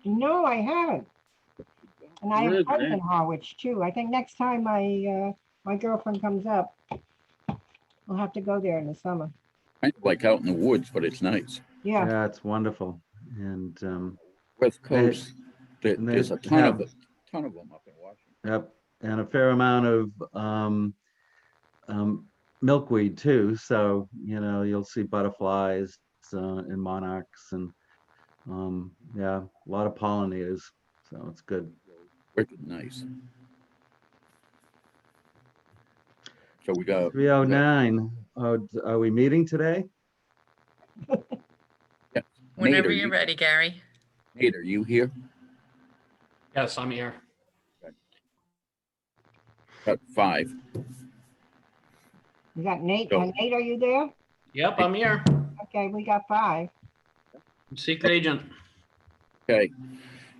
No, I haven't. And I have a Good, cousin man. in Harwich too. I think next time my girlfriend comes up, we'll have to go there in the summer. Kind of like out in the woods, but it's nice. Yeah. Yeah, it's wonderful. And West Coast, and they there's a ton of have- them up in Washington. yep, and a fair amount of milkweed too. So, you'll see butterflies and monarchs and yeah, a lot of pollinators. So it's good. Wicked nice. So we got 3:09. Are we meeting today? Whenever Nate, you're ready, Gary. Nate, are you here? Yes, I'm here. Got 5. You got Nate. Go. Nate, are you there? Yep, I'm here. Okay, we got 5. I'm secret agent. Okay,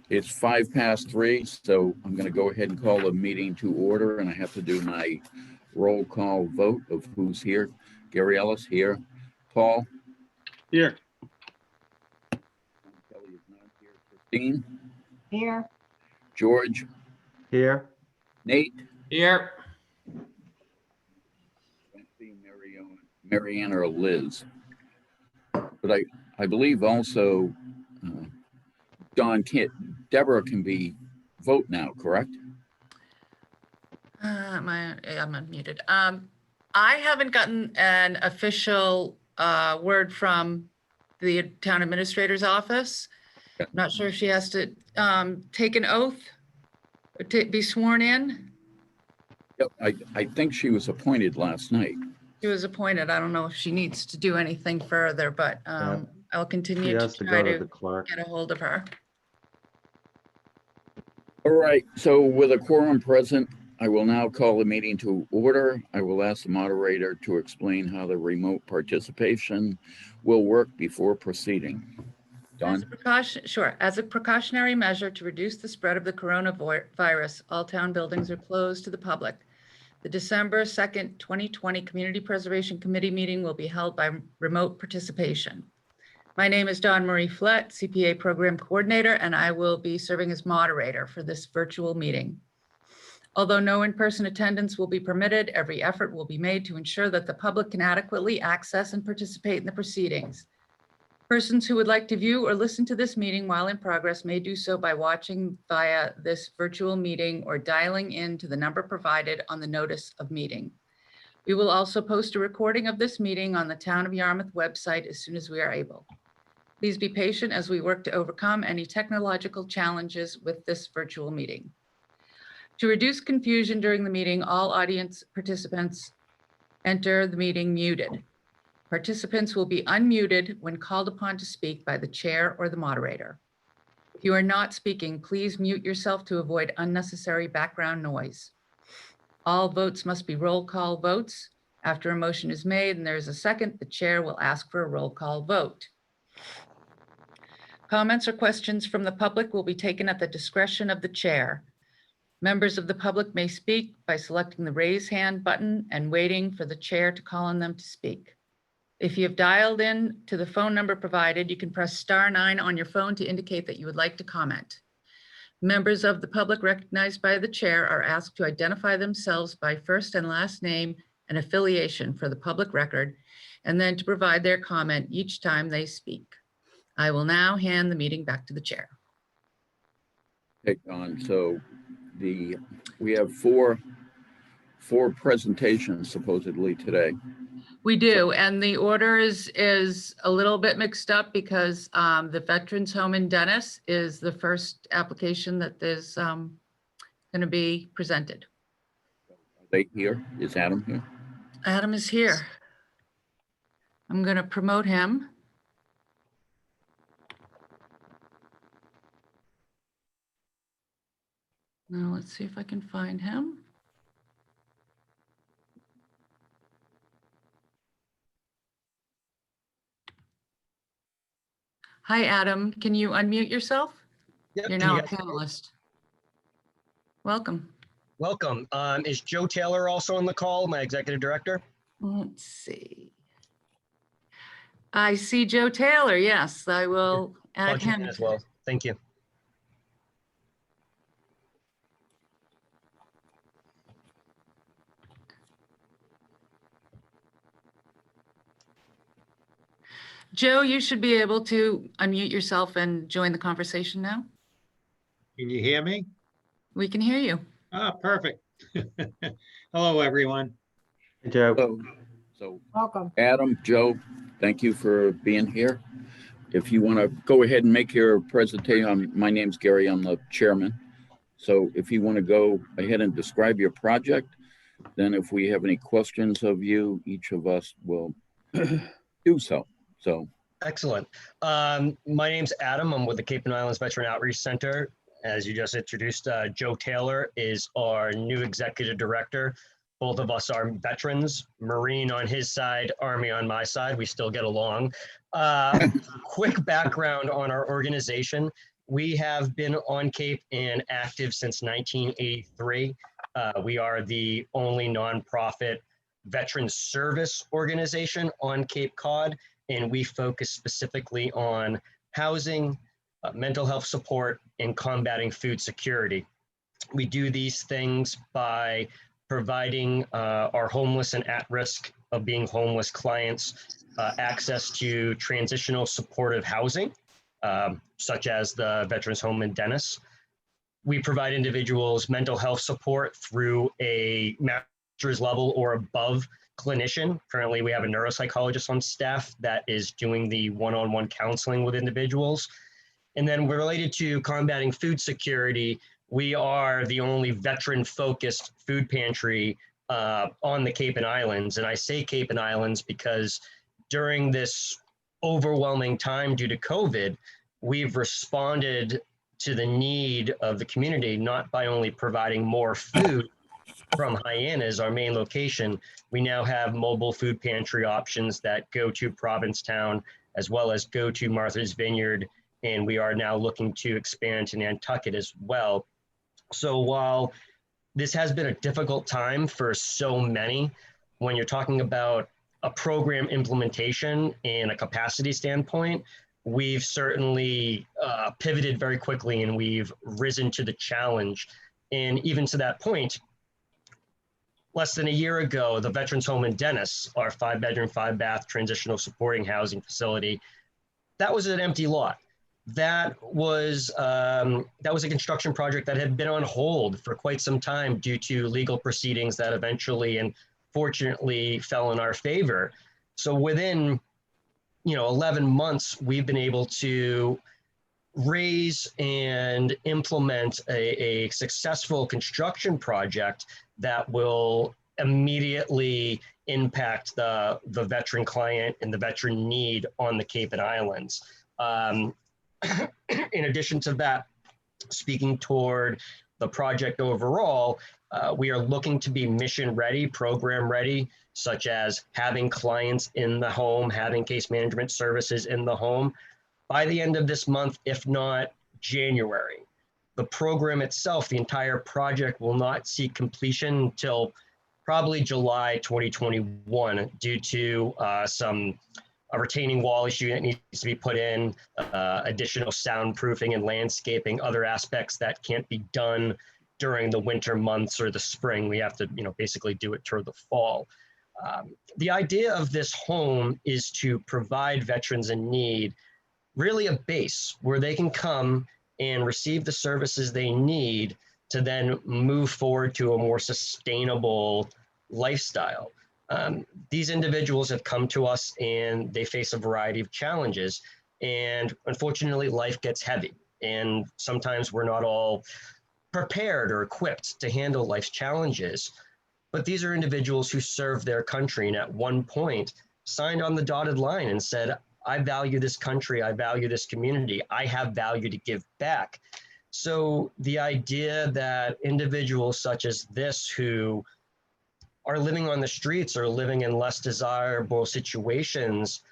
it's 3:05, so I'm going to go ahead and call the meeting to order, and I have to do my roll call vote of who's here. Gary Ellis here. Paul. Here. Kelly is not here. Christine. Here. George. Here. Nate. Here. Don't see Marianne or Liz. But I believe also Deborah can vote now, correct? I'm unmuted. I haven't gotten an official word from the town administrator's office. Yeah. Not sure if she has to take an oath or be sworn in. Yep, I think she was appointed last night. She was appointed. I don't know if she needs to do anything further, but I'll She continue to has to try go to the to clerk. get a hold of her. All right, so with a quorum present, I will now call the meeting to order. I will ask the moderator to explain how the remote participation will work before proceeding. As a Don? precaution, sure. As a precautionary measure to reduce the spread of the coronavirus, all town buildings are closed to the public. The December 2nd, 2020 Community Preservation Committee meeting will be held by remote participation. My name is Dawn Marie Flett, CPA Program Coordinator, and I will be serving as moderator for this virtual meeting. Although no in-person attendance will be permitted, every effort will be made to ensure that the public can adequately access and participate in the proceedings. Persons who would like to view or listen to this meeting while in progress may do so by watching via this virtual meeting or dialing in to the number provided on the notice of meeting. We will also post a recording of this meeting on the Town of Yarmouth website as soon as we are able. Please be patient as we work to overcome any technological challenges with this virtual meeting. To reduce confusion during the meeting, all audience participants enter the meeting muted. Participants will be unmuted when called upon to speak by the chair or the moderator. If you are not speaking, please mute yourself to avoid unnecessary background noise. All votes must be roll call votes. After a motion is made and there is a second, the chair will ask for a roll call vote. Comments or questions from the public will be taken at the discretion of the chair. Members of the public may speak by selecting the raise hand button and waiting for the chair to call on them to speak. If you have dialed in to the phone number provided, you can press *9 on your phone to indicate that you would like to comment. Members of the public recognized by the chair are asked to identify themselves by first and last name and affiliation for the public record, and then to provide their comment each time they speak. I will now hand the meeting back to the chair. Okay, Don, so we have four presentations supposedly today. We do, and the order is a little bit mixed up because the Veterans Home in Dennis is the first application that is going to be presented. Are they here? Is Adam here? Adam is here. I'm going to promote him. Now let's see if I can find him. Hi, Adam. Can you unmute yourself? Yep, You're can now you a guys hear me? panelist. Welcome. Welcome. Is Joe Taylor also on the call, my executive director? Let's see. I see Joe Taylor. Yes, I will add Plug him him. in as well. Thank you. Joe, you should be able to unmute yourself and join the conversation now. Can you hear me? We can hear you. Ah, perfect. Hello, everyone. Hey, Joe. So Welcome. Adam, Joe, thank you for being here. If you want to go ahead and make your presentation, my name's Gary, I'm the chairman. So if you want to go ahead and describe your project, then if we have any questions of you, each of us will do so. So Excellent. My name's Adam. I'm with the Cape and Islands Veteran Outreach Center. As you just introduced, Joe Taylor is our new executive director. Both of us are veterans, Marine on his side, Army on my side. We still get along. Quick background on our organization. We have been on Cape and active since 1983. We are the only nonprofit veteran service organization on Cape Cod, and we focus specifically on housing, mental health support, and combating food security. We do these things by providing our homeless and at risk of being homeless clients access to transitional supportive housing, such as the Veterans Home in Dennis. We provide individuals mental health support through a master's level or above clinician. Currently, we have a neuropsychologist on staff that is doing the one-on-one counseling with individuals. And then we're related to combating food security. We are the only veteran-focused food pantry on the Cape and Islands. And I say Cape and Islands because during this overwhelming time due to COVID, we've responded to the need of the community, not by only providing more food from Hyannis as our main location. We now have mobile food pantry options that go to Provincetown as well as go to Martha's Vineyard. And we are now looking to expand to Nantucket as well. So while this has been a difficult time for so many, when you're talking about a program implementation and a capacity standpoint, we've certainly pivoted very quickly and we've risen to the challenge. And even to that point, less than a year ago, the Veterans Home in Dennis, our 5-bedroom, 5-bath transitional supporting housing facility, that was an empty lot. That was a construction project that had been on hold for quite some time due to legal proceedings that eventually and fortunately fell in our favor. So within 11 months, we've been able to raise and implement a successful construction project that will immediately impact the veteran client and the veteran need on the Cape and Islands. In addition to that, speaking toward the project overall, we are looking to be mission ready, program ready, such as having clients in the home, having case management services in the home by the end of this month, if not January. The program itself, the entire project, will not see completion until probably July 2021 due to a retaining wall issue that needs to be put in, additional soundproofing and landscaping, other aspects that can't be done during the winter months or the spring. We have to, basically do it toward the fall. The idea of this home is to provide veterans in need really a base where they can come and receive the services they need to then move forward to a more sustainable lifestyle. These individuals have come to us and they face a variety of challenges. And unfortunately, life gets heavy. And sometimes we're not all prepared or equipped to handle life's challenges. But these are individuals who served their country and at one point signed on the dotted line and said, I value this country, I value this community, I have value to give back. So the idea that individuals such as this who are living on the streets or living in less desirable situations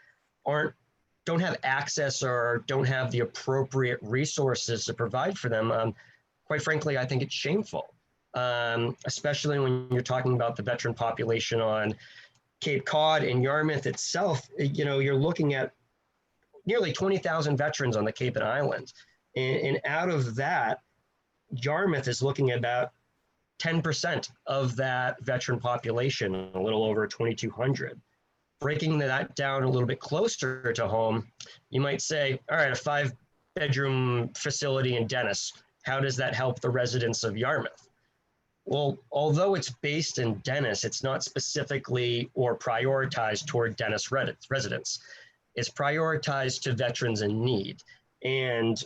don't have access or don't have the appropriate resources to provide for them, quite frankly, I think it's shameful, especially when you're talking about the veteran population on Cape Cod and Yarmouth itself. You're looking at nearly 20,000 veterans on the Cape and Islands. And out of that, Yarmouth is looking at about 10% of that veteran population, a little over 2,200. breaking that down a little bit closer to home, you might say, all right, a 5-bedroom facility in Dennis, how does that help the residents of Yarmouth? Well, although it's based in Dennis, it's not specifically or prioritized toward Dennis residents. It's prioritized to veterans in need. And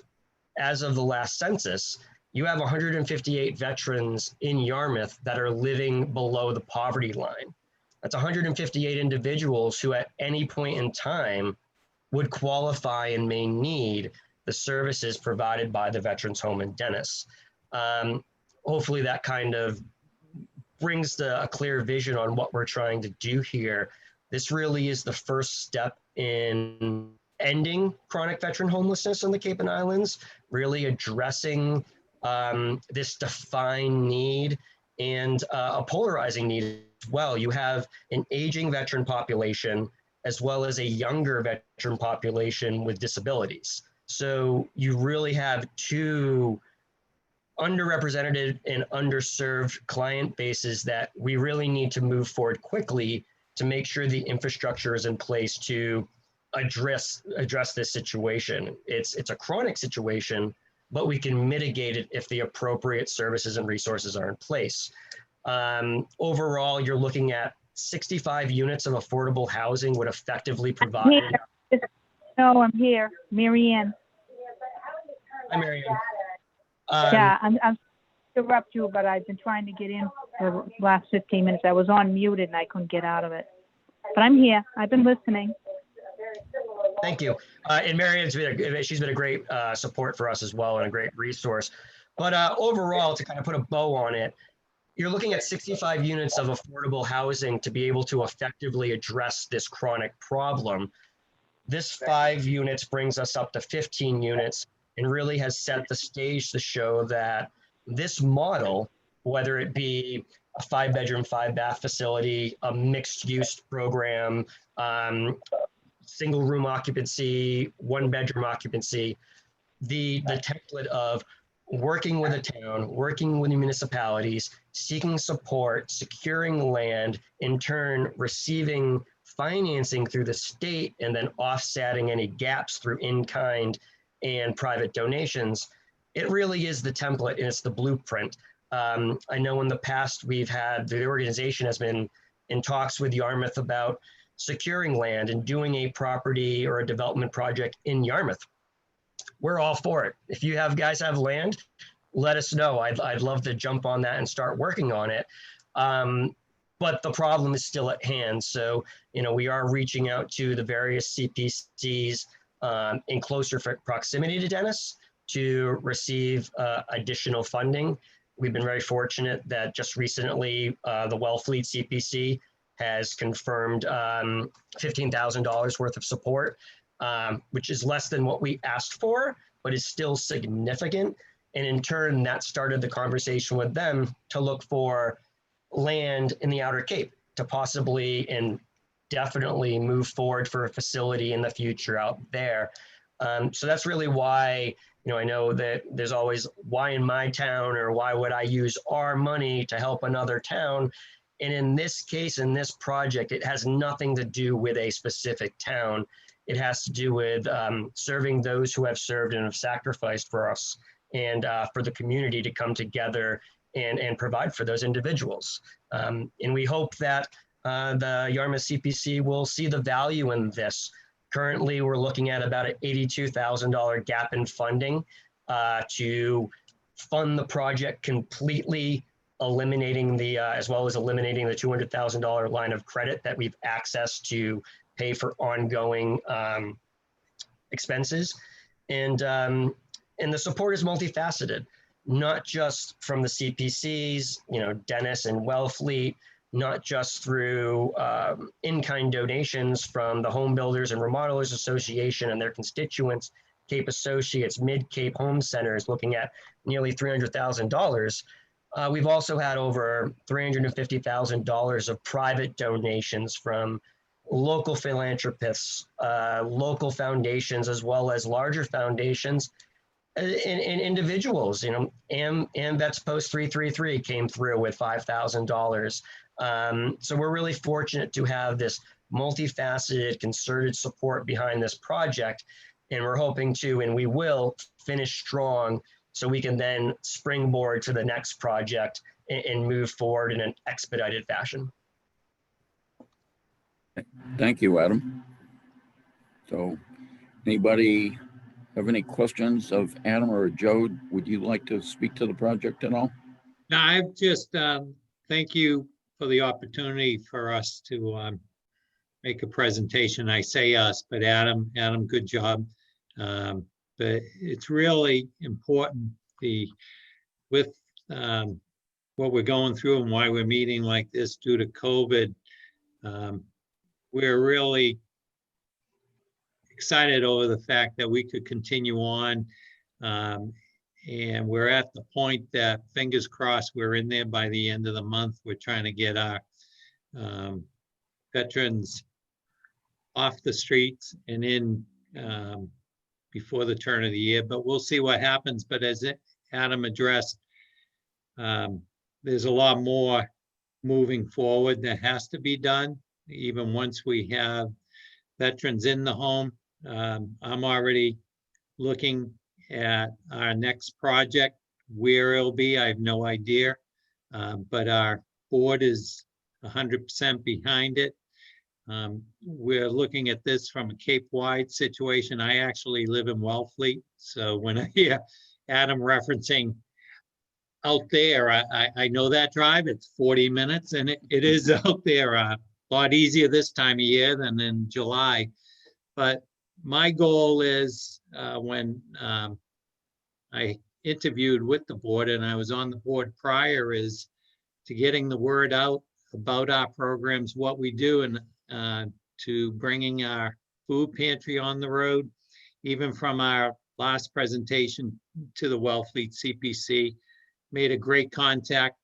as of the last census, you have 158 veterans in Yarmouth that are living below the poverty line. That's 158 individuals who at any point in time would qualify and may need the services provided by the Veterans Home in Dennis. Hopefully that kind of brings a clear vision on what we're trying to do here. This really is the first step in ending chronic veteran homelessness on the Cape and Islands, really addressing this defined need and a polarizing need as well. You have an aging veteran population as well as a younger veteran population with disabilities. So you really have two underrepresented and underserved client bases that we really need to move forward quickly to make sure the infrastructure is in place to address this situation. It's a chronic situation, but we can mitigate it if the appropriate services and resources are in place. Overall, you're looking at 65 units of affordable housing would effectively provide. No, I'm here, Mary Ann. Hi, Mary Ann. Yeah, I'm interrupt you, but I've been trying to get in for the last 15 minutes. I was on muted and I couldn't get out of it. But I'm here. I've been listening. Thank you. And Mary Ann's she's been a great support for us as well and a great resource. But overall, to kind of put a bow on it, you're looking at 65 units of affordable housing to be able to effectively address this chronic problem. This 5 units brings us up to 15 units and really has set the stage to show that this model, whether it be a 5-bedroom, 5-bath facility, a mixed-use program, single room occupancy, 1-bedroom occupancy, the template of working with a town, working with the municipalities, seeking support, securing land, in turn receiving financing through the state, and then offsetting any gaps through in-kind and private donations. It really is the template and it's the blueprint. I know in the past the organization has been in talks with Yarmouth about securing land and doing a property or a development project in Yarmouth. We're all for it. If you guys have land, let us know. I'd love to jump on that and start working on it. But the problem is still at hand. So, we are reaching out to the various CPCs in closer proximity to Dennis to receive additional funding. We've been very fortunate that just recently the Wellfleet CPC has confirmed $15,000 worth of support, which is less than what we asked for, but is still significant. And in turn, that started the conversation with them to look for land in the Outer Cape to possibly and definitely move forward for a facility in the future out there. So that's really why, I know that there's always why in my town, or why would I use our money to help another town? And in this case, in this project, it has nothing to do with a specific town. It has to do with serving those who have served and have sacrificed for us, and for the community to come together and provide for those individuals. And we hope that the Yarmouth CPC will see the value in this. Currently, we're looking at about an $82,000 gap in funding to fund the project completely, eliminating as well as eliminating the $200,000 line of credit that we've accessed to pay for ongoing expenses. And the support is multifaceted, not just from the CPCs, Dennis and Wellfleet, not just through in-kind donations from the Home Builders and Remodelers Association and their constituents, Cape Associates, Mid-Cape Home Centers, looking at nearly $300,000. We've also had over $350,000 of private donations from local philanthropists, local foundations, as well as larger foundations and individuals. AMVETS Post 333 came through with $5,000. So we're really fortunate to have this multifaceted, concerted support behind this project. And we're hoping to, and we will, finish strong so we can then springboard to the next project and move forward in an expedited fashion. Thank you, Adam. So anybody have any questions of Adam or Joe? Would you like to speak to the project at all? No, I've just, thank you for the opportunity for us to make a presentation. I say us, but Adam, good job. But it's really important with what we're going through and why we're meeting like this due to COVID. We're really excited over the fact that we could continue on. And we're at the point that, fingers crossed, we're in there by the end of the month. We're trying to get our veterans off the streets and in before the turn of the year, but we'll see what happens. But as Adam addressed, there's a lot more moving forward that has to be done, even once we have veterans in the home. I'm already looking at our next project, where it'll be, I have no idea. But our board is 100% behind it. We're looking at this from a Cape-wide situation. I actually live in Wellfleet, so when I hear Adam referencing out there, I know that drive. It's 40 minutes, and it is out there a lot easier this time of year than in July. But my goal is, when I interviewed with the board, and I was on the board prior, is to getting the word out about our programs, what we do, and to bringing our food pantry on the road. Even from our last presentation to the Wellfleet CPC, made a great contact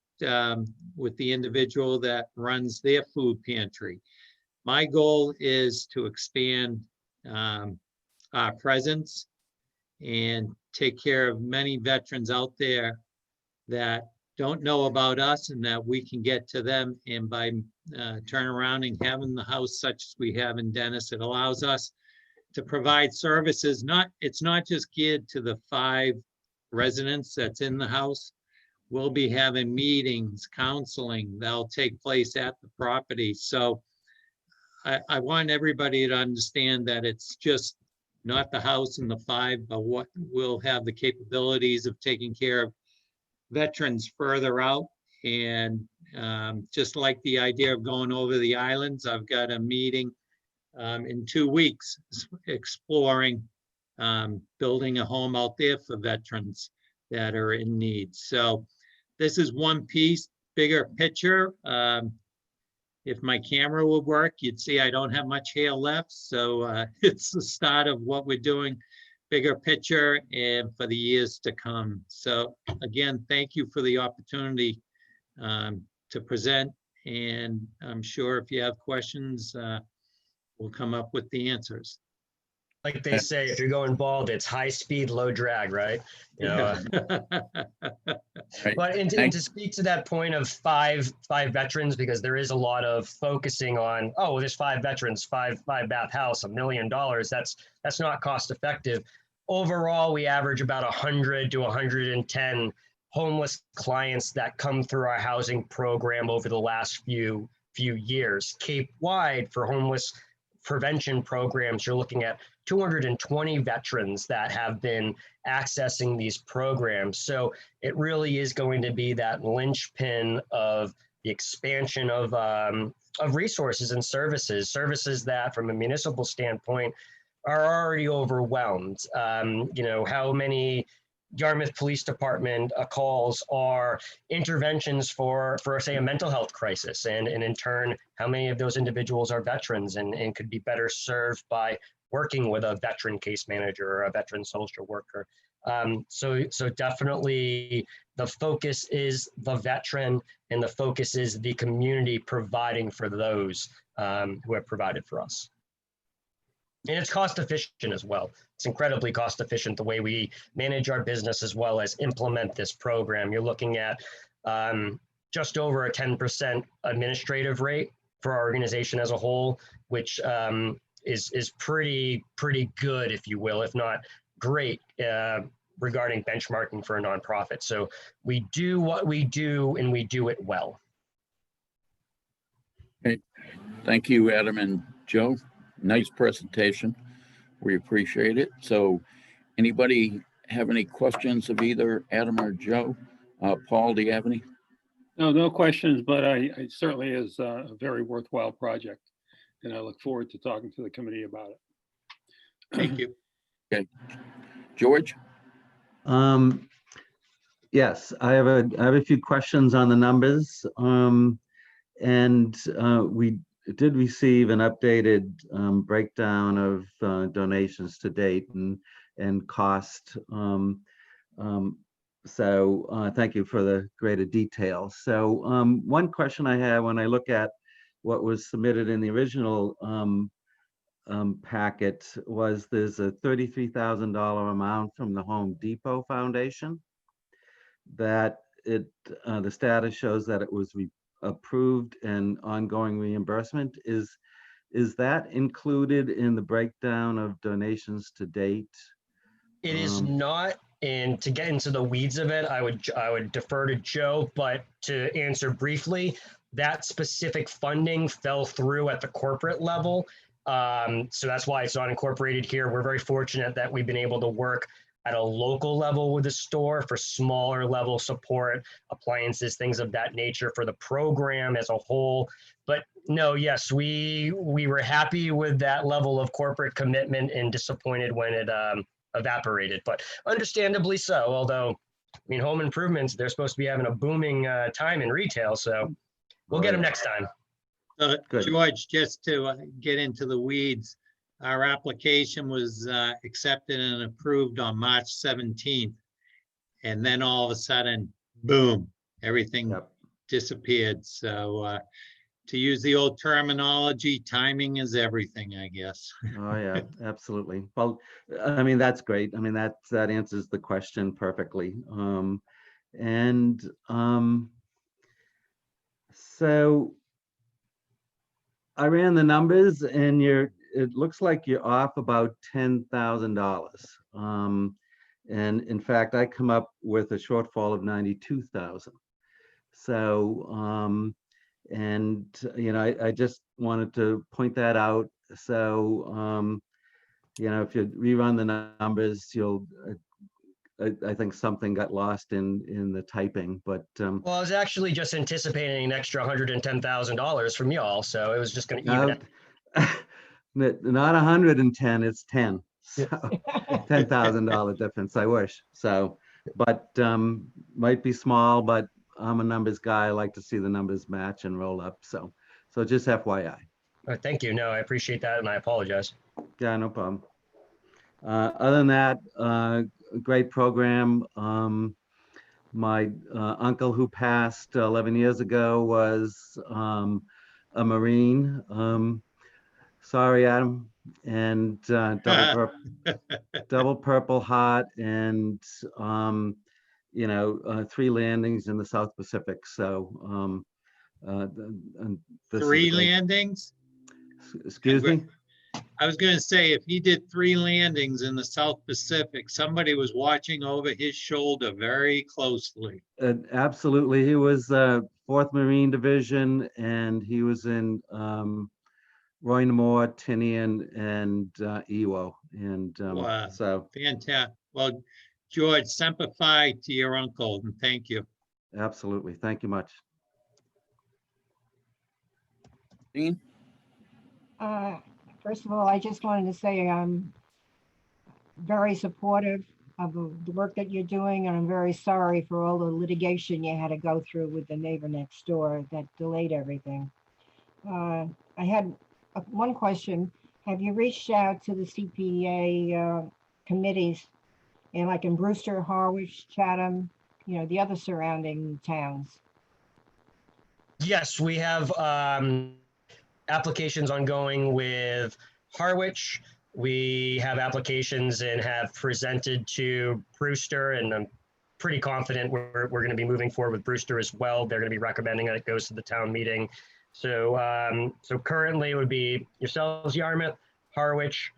with the individual that runs their food pantry. My goal is to expand our presence and take care of many veterans out there that don't know about us, and that we can get to them. And by turning around and having the house such as we have in Dennis, it allows us to provide services. It's not just geared to the 5 residents that's in the house. We'll be having meetings, counseling that'll take place at the property. So I want everybody to understand that it's just not the house and the 5, but what will have the capabilities of taking care of veterans further out. And just like the idea of going over the islands, I've got a meeting in 2 weeks exploring building a home out there for veterans that are in need. So this is one piece, bigger picture. If my camera would work, you'd see I don't have much hair left. So it's the start of what we're doing, bigger picture, and for the years to come. So again, thank you for the opportunity to present. And I'm sure if you have questions, we'll come up with the answers. Like they say, if you're going bald, it's high speed, low drag, right? You know, Right. but and to speak to that point of five veterans, because there is a lot of focusing on, oh, there's 5 veterans, five bath house, $1 million. That's not cost effective. Overall, we average about 100 to 110 homeless clients that come through our housing program over the last few years. Cape-wide, for homeless prevention programs, you're looking at 220 veterans that have been accessing these programs. So it really is going to be that linchpin of the expansion of resources and services that, from a municipal standpoint, are already overwhelmed. You know, how many Yarmouth Police Department calls are interventions for say, a mental health crisis, and in turn, how many of those individuals are veterans and could be better served by working with a veteran case manager or a veteran social worker. So definitely the focus is the veteran, and the focus is the community providing for those who have provided for us. And it's cost efficient as well. It's incredibly cost efficient the way we manage our business as well as implement this program. You're looking at just over a 10% administrative rate for our organization as a whole, which is pretty good, if you will, if not great, regarding benchmarking for a nonprofit. So we do what we do and we do it well. Thank you, Adam and Joe. Nice presentation. We appreciate it. So anybody have any questions of either Adam or Joe? Paul, do you have any? No questions, but I certainly is a very worthwhile project. And I look forward to talking to the committee about it. Thank you. Okay. George? Yes, I have a few questions on the numbers. We did receive an updated breakdown of donations to date and cost. Thank you for the greater detail. So one question I have when I look at what was submitted in the original packet was there's a $33,000 amount from the Home Depot Foundation that the status shows that it was approved and ongoing reimbursement. Is that included in the breakdown of donations to date? It is not, and to get into the weeds of it, I would defer to Joe, but to answer briefly, that specific funding fell through at the corporate level. So that's why it's not incorporated here. We're very fortunate that we've been able to work at a local level with the store for smaller level support, appliances, things of that nature for the program as a whole. But no, yes, we were happy with that level of corporate commitment and disappointed when it evaporated, but understandably so. Although, I mean, home improvements, they're supposed to be having a booming time in retail, so we'll get them next time. Good. George, just to get into the weeds, our application was accepted and approved on March 17th. And then all of a sudden, boom, everything disappeared. So to use the old terminology, timing is everything, I guess. Oh, yeah, absolutely. Well, I mean, that's great. I mean, that answers the question perfectly. So I ran the numbers and it looks like you're off about $10,000. And in fact, I come up with a shortfall of 92,000. So, I just wanted to point that out. So, if you rerun the numbers, I think something got lost in the typing, but. Well, I was actually just anticipating an extra $110,000 from y'all, so it was just going to even it. Not 110, it's 10. So $10,000 difference, I wish. So, but might be small, but I'm a numbers guy. I like to see the numbers match and roll up. So just FYI. Thank you. No, I appreciate that, and I apologize. Yeah, no problem. Other than that, great program. My uncle who passed 11 years ago was a Marine. Sorry, Adam. And double Purple Heart and 3 landings in the South Pacific. So 3 landings? Excuse me? I was going to say, if he did 3 landings in the South Pacific, somebody was watching over his shoulder very closely. Absolutely. He was 4th Marine Division, and he was in Roy Namor, Tinian, and Iwo. And wow. So fantastic. Well, George, semper fi to your uncle, and thank you. Absolutely. Thank you much. Dean? First of all, I just wanted to say I'm very supportive of the work that you're doing, and I'm very sorry for all the litigation you had to go through with the neighbor next door that delayed everything. I had one question. Have you reached out to the CPA committees in Brewster, Harwich, Chatham, the other surrounding towns? Yes, we have applications ongoing with Harwich. We have applications and have presented to Brewster, and I'm pretty confident we're going to be moving forward with Brewster as well. They're going to be recommending that it goes to the town meeting. So currently it would be yourselves, Yarmouth, Harwich,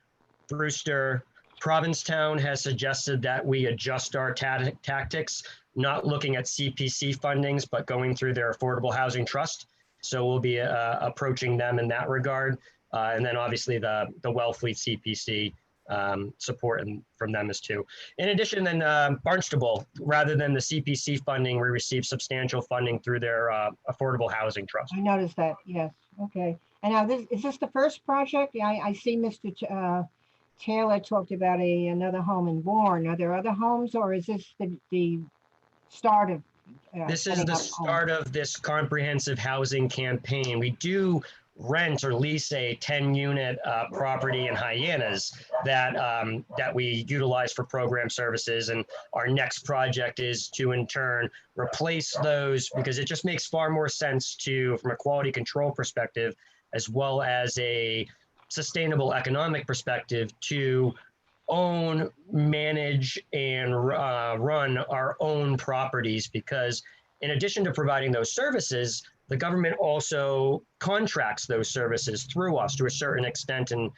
Brewster. Provincetown has suggested that we adjust our tactics, not looking at CPC fundings, but going through their Affordable Housing Trust. So we'll be approaching them in that regard. And then obviously the Wellfleet CPC support from them as too. In addition, then Barnstable, rather than the CPC funding, we receive substantial funding through their Affordable Housing Trust. I noticed that, yes, okay. And now is this the first project? I see Mr. Taylor talked about another home in Bourne. Are there other homes, or is this the start of? This is the start of this comprehensive housing campaign. We do rent or lease a 10-unit property in Hyannis that we utilize for program services. And our next project is to, in turn, replace those, because it just makes far more sense to, from a quality control perspective, as well as a sustainable economic perspective, to own, manage, and run our own properties, because in addition to providing those services, the government also contracts those services through us to a certain extent, and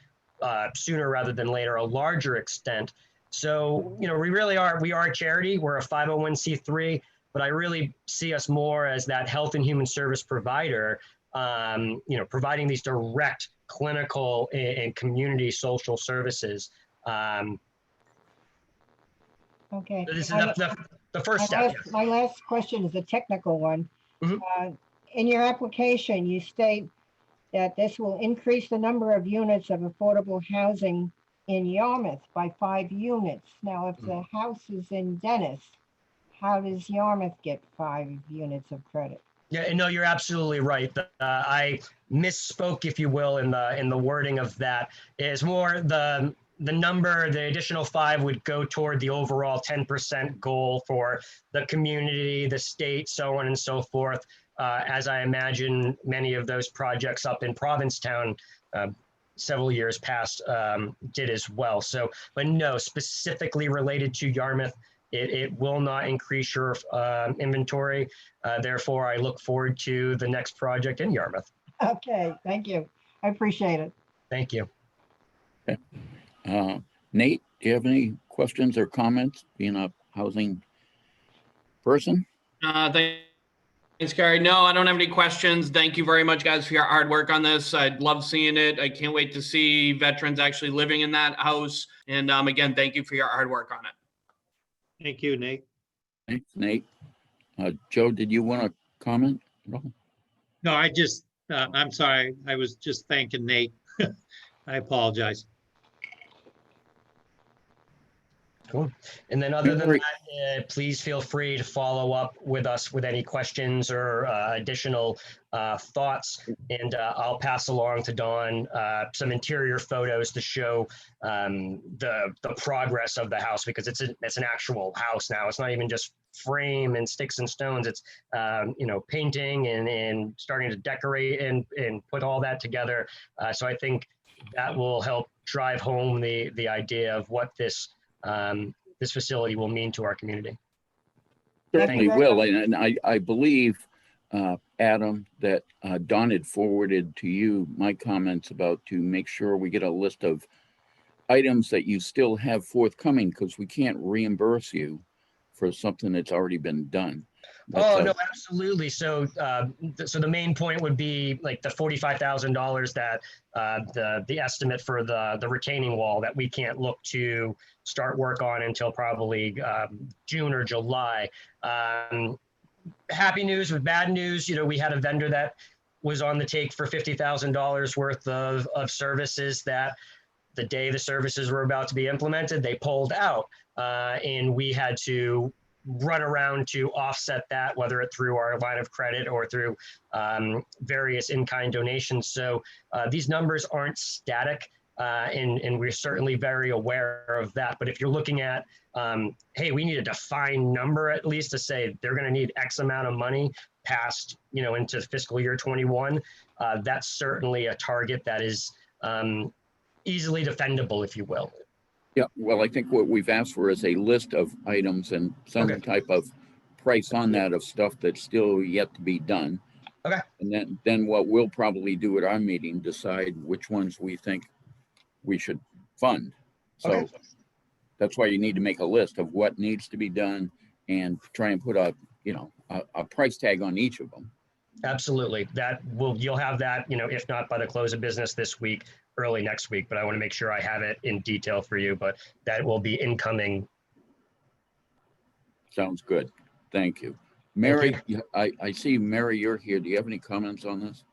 sooner rather than later, a larger extent. So, we are a charity, we're a 501c3, but I really see us more as that health and human service provider, providing these direct clinical and community social services. Okay. This is the first step. My last question is a technical one. Mhm. In your application, you state that this will increase the number of units of affordable housing in Yarmouth by 5 units. Now, if the house is in Dennis, how does Yarmouth get 5 units of credit? Yeah, no, you're absolutely right. I misspoke, if you will, in the wording of that. Is more the number, the additional 5 would go toward the overall 10% goal for the community, the state, so on and so forth. As I imagine many of those projects up in Provincetown several years past did as well. So, but no, specifically related to Yarmouth, it will not increase your inventory. Therefore, I look forward to the next project in Yarmouth. Okay, thank you. I appreciate it. Thank you. Nate, do you have any questions or comments, being a housing person? Thanks, Gary. No, I don't have any questions. Thank you very much, guys, for your hard work on this. I'd love seeing it. I can't wait to see veterans actually living in that house. And again, thank you for your hard work on it. Thank you, Nate. Thanks, Nate. Joe, did you want to comment at all? No, I'm sorry. I was just thanking Nate. I apologize. Cool. And then other than that, please feel free to follow up with us with any questions or additional thoughts. And I'll pass along to Dawn some interior photos to show the progress of the house, because it's an actual house now. It's not even just frame and sticks and stones. It's painting and starting to decorate and put all that together. So I think that will help drive home the idea of what this facility will mean to our community. Certainly will, and I believe, Adam, that Don had forwarded to you my comments about to make sure we get a list of items that you still have forthcoming, because we can't reimburse you for something that's already been done. Oh, no, absolutely. So the main point would be like the $45,000 that the estimate for the retaining wall that we can't look to start work on until probably June or July. Happy news with bad news. We had a vendor that was on the take for $50,000 worth of services that the day the services were about to be implemented, they pulled out, and we had to run around to offset that, whether it through our line of credit or through various in-kind donations. So these numbers aren't static, and we're certainly very aware of that. But if you're looking at, hey, we need a defined number at least to say they're going to need X amount of money past, into fiscal year 21, that's certainly a target that is easily defendable, if you will. Yeah, well, I think what we've asked for is a list of items and some type of price on that of stuff that's still yet to be done. Okay. And then what we'll probably do at our meeting, decide which ones we think we should fund. So Okay. that's why you need to make a list of what needs to be done and try and put a, you know, a price tag on each of them. Absolutely. You'll have that, if not by the close of business this week, early next week, but I want to make sure I have it in detail for you, but that will be incoming. Sounds good. Thank you. Mary, I see Mary, you're here. Do you have any comments on this?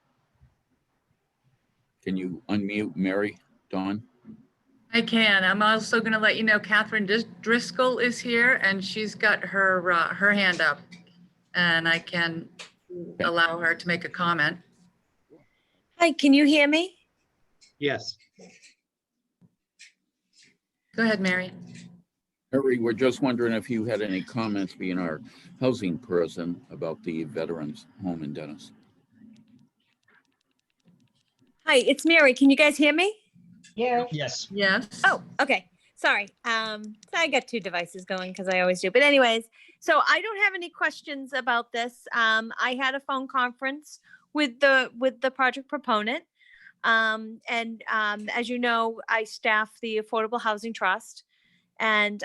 Can you unmute Mary, Dawn? I can. I'm also going to let you know Catherine Driscoll is here and she's got her hand up and I can allow her to make a comment. Hi, can you hear me? Yes. Go ahead, Mary. Mary, we're just wondering if you had any comments, being our housing person, about the veterans home in Dennis. Hi, it's Mary. Can you guys hear me? Yeah. Yes. Yes. Oh, okay. Sorry. So I got two devices going because I always do. But anyways, so I don't have any questions about this. I had a phone conference with the project proponent. As you know, I staff the Affordable Housing Trust. And,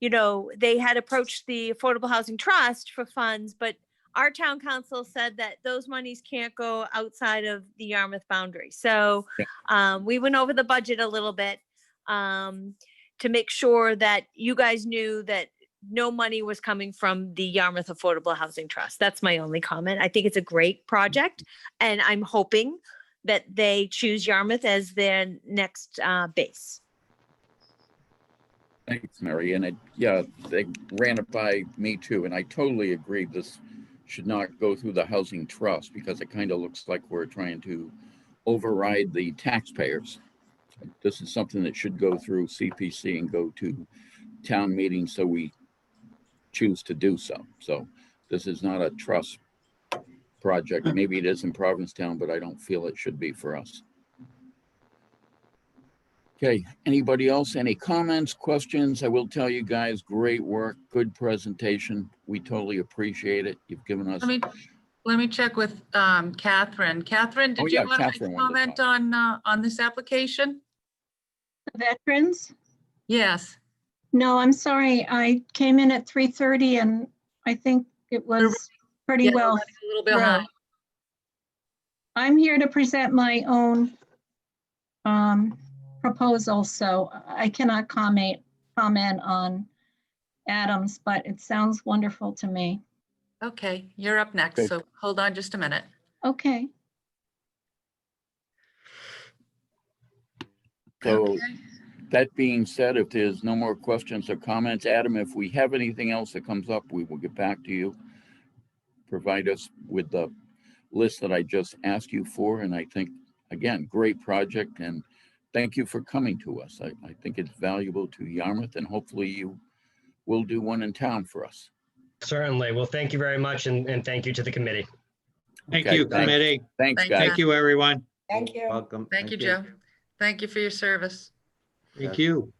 they had approached the Affordable Housing Trust for funds, but our town council said that those monies can't go outside of the Yarmouth boundary. So we went over the budget a little bit to make sure that you guys knew that no money was coming from the Yarmouth Affordable Housing Trust. That's my only comment. I think it's a great project, and I'm hoping that they choose Yarmouth as their next base. Thanks, Mary. And they ran it by me too. And I totally agree. This should not go through the housing trust because it kind of looks like we're trying to override the taxpayers. This is something that should go through CPC and go to town meetings, so we choose to do so. So this is not a trust project. Maybe it is in Provincetown, but I don't feel it should be for us. Okay, anybody else? Any comments, questions? I will tell you guys, great work, good presentation. We totally appreciate it. You've given us. Let me check with Catherine. Catherine, did you want to comment on this application? Veterans? Yes. No, I'm sorry. I came in at 3:30 and I think it was pretty well. A little bit high. I'm here to present my own proposal, so I cannot comment on Adam's, but it sounds wonderful to me. Okay, you're up next. Okay. So hold on just a minute. Okay. So Okay. that being said, if there's no more questions or comments, Adam, if we have anything else that comes up, we will get back to you. Provide us with the list that I just asked you for. And I think, again, great project. And thank you for coming to us. I think it's valuable to Yarmouth, and hopefully you will do one in town for us. Certainly. Well, thank you very much. And thank you to the committee. Thank Okay, you, thanks. committee. Thanks, Thank guys. Thank you, everyone. Thank you. Welcome. Thank you, Joe. Thank you for your service. Thank you.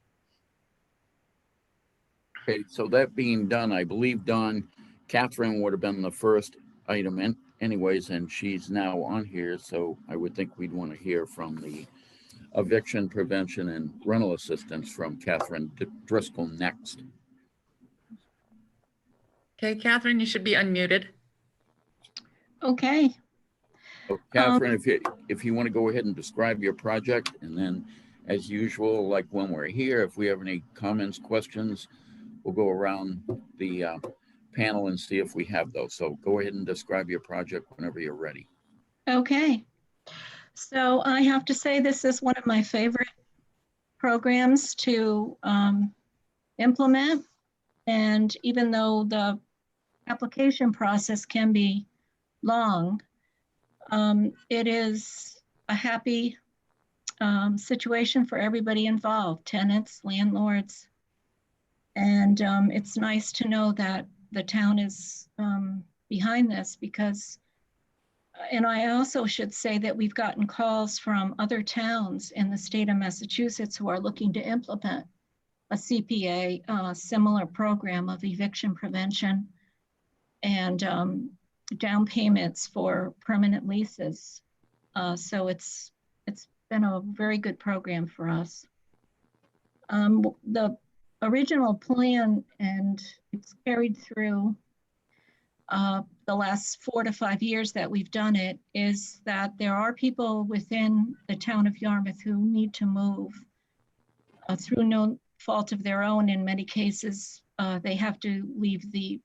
Okay, so that being done, I believe, Don, Catherine would have been the first item anyways, and she's now on here. So I would think we'd want to hear from the eviction prevention and rental assistance from Catherine Driscoll next. Okay, Catherine, you should be unmuted. Okay. So Catherine, if you want to go ahead and describe your project, and then as usual, like when we're here, if we have any comments, questions, we'll go around the panel and see if we have those. So go ahead and describe your project whenever you're ready. Okay. So I have to say this is one of my favorite programs to implement. And even though the application process can be long, it is a happy situation for everybody involved, tenants, landlords. And it's nice to know that the town is behind this because, and I also should say that we've gotten calls from other towns in the state of Massachusetts who are looking to implement a CPA similar program of eviction prevention. And down payments for permanent leases. So it's been a very good program for us. The original plan, and it's carried through the last 4 to 5 years that we've done it, is that there are people within the town of Yarmouth who need to move through no fault of their own. In many cases, they have to leave the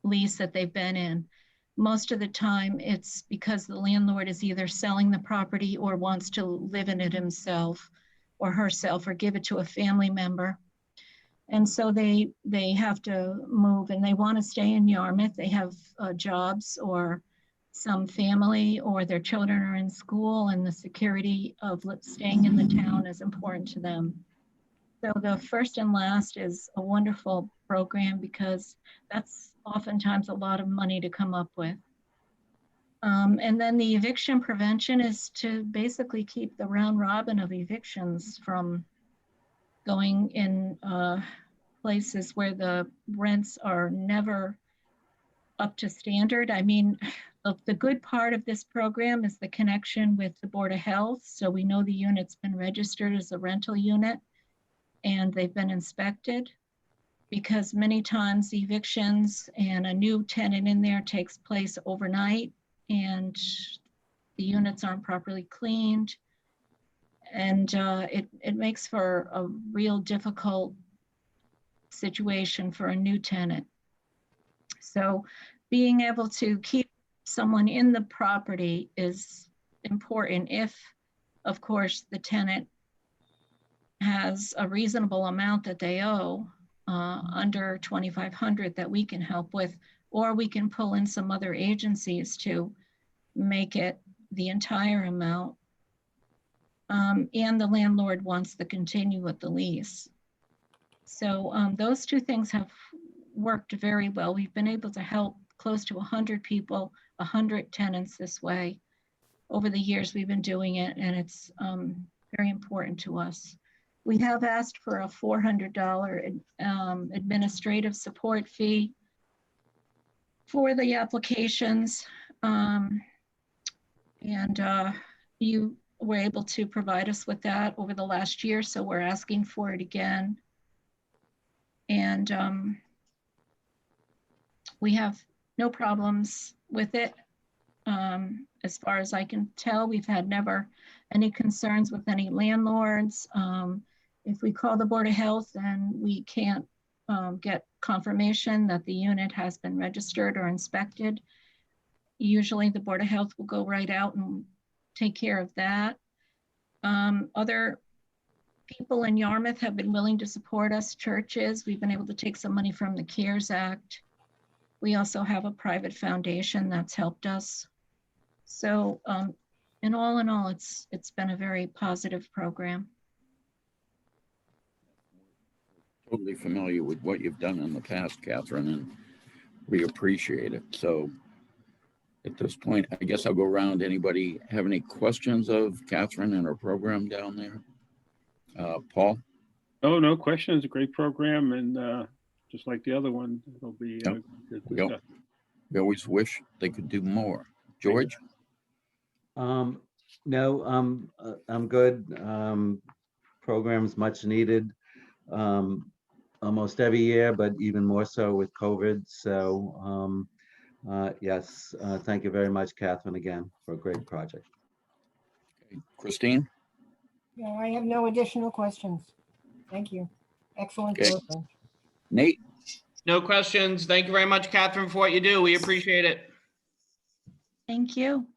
lease that they've been in. Most of the time, it's because the landlord is either selling the property or wants to live in it himself or herself, or give it to a family member. And so they have to move, and they want to stay in Yarmouth. They have jobs or some family, or their children are in school, and the security of staying in the town is important to them. So the First and Last is a wonderful program, because that's oftentimes a lot of money to come up with. And then the eviction prevention is to basically keep the round robin of evictions from going in places where the rents are never up to standard. I mean, the good part of this program is the connection with the Board of Health. So we know the unit's been registered as a rental unit and they've been inspected, because many times evictions and a new tenant in there takes place overnight and the units aren't properly cleaned. And it makes for a real difficult situation for a new tenant. So being able to keep someone in the property is important if, of course, the tenant has a reasonable amount that they owe, under $2,500, that we can help with, or we can pull in some other agencies to make it the entire amount. And the landlord wants to continue with the lease. So those two things have worked very well. We've been able to help close to 100 people, 100 tenants this way over the years we've been doing it, and it's very important to us. We have asked for a $400 administrative support fee for the applications. You were able to provide us with that over the last year, so we're asking for it again. And we have no problems with it. As far as I can tell, we've had never any concerns with any landlords. If we call the Board of Health and we can't get confirmation that the unit has been registered or inspected, usually the Board of Health will go right out and take care of that. Other people in Yarmouth have been willing to support us, churches. We've been able to take some money from the CARES Act. We also have a private foundation that's helped us. So in all, it's been a very positive program. Totally familiar with what you've done in the past, Catherine, and we appreciate it. So at this point, I guess I'll go around. Anybody have any questions of Catherine and her program down there? Paul? Oh, no questions. A great program. And just like the other one, it'll be good stuff. We always wish they could do more. George? No, I'm good. Program's much needed almost every year, but even more so with COVID. So yes, thank you very much, Catherine, again, for a great project. Okay. Christine? Yeah, I have no additional questions. Thank you. Excellent Okay. program. Nate? No questions. Thank you very much, Catherine, for what you do. We appreciate it. Thank you.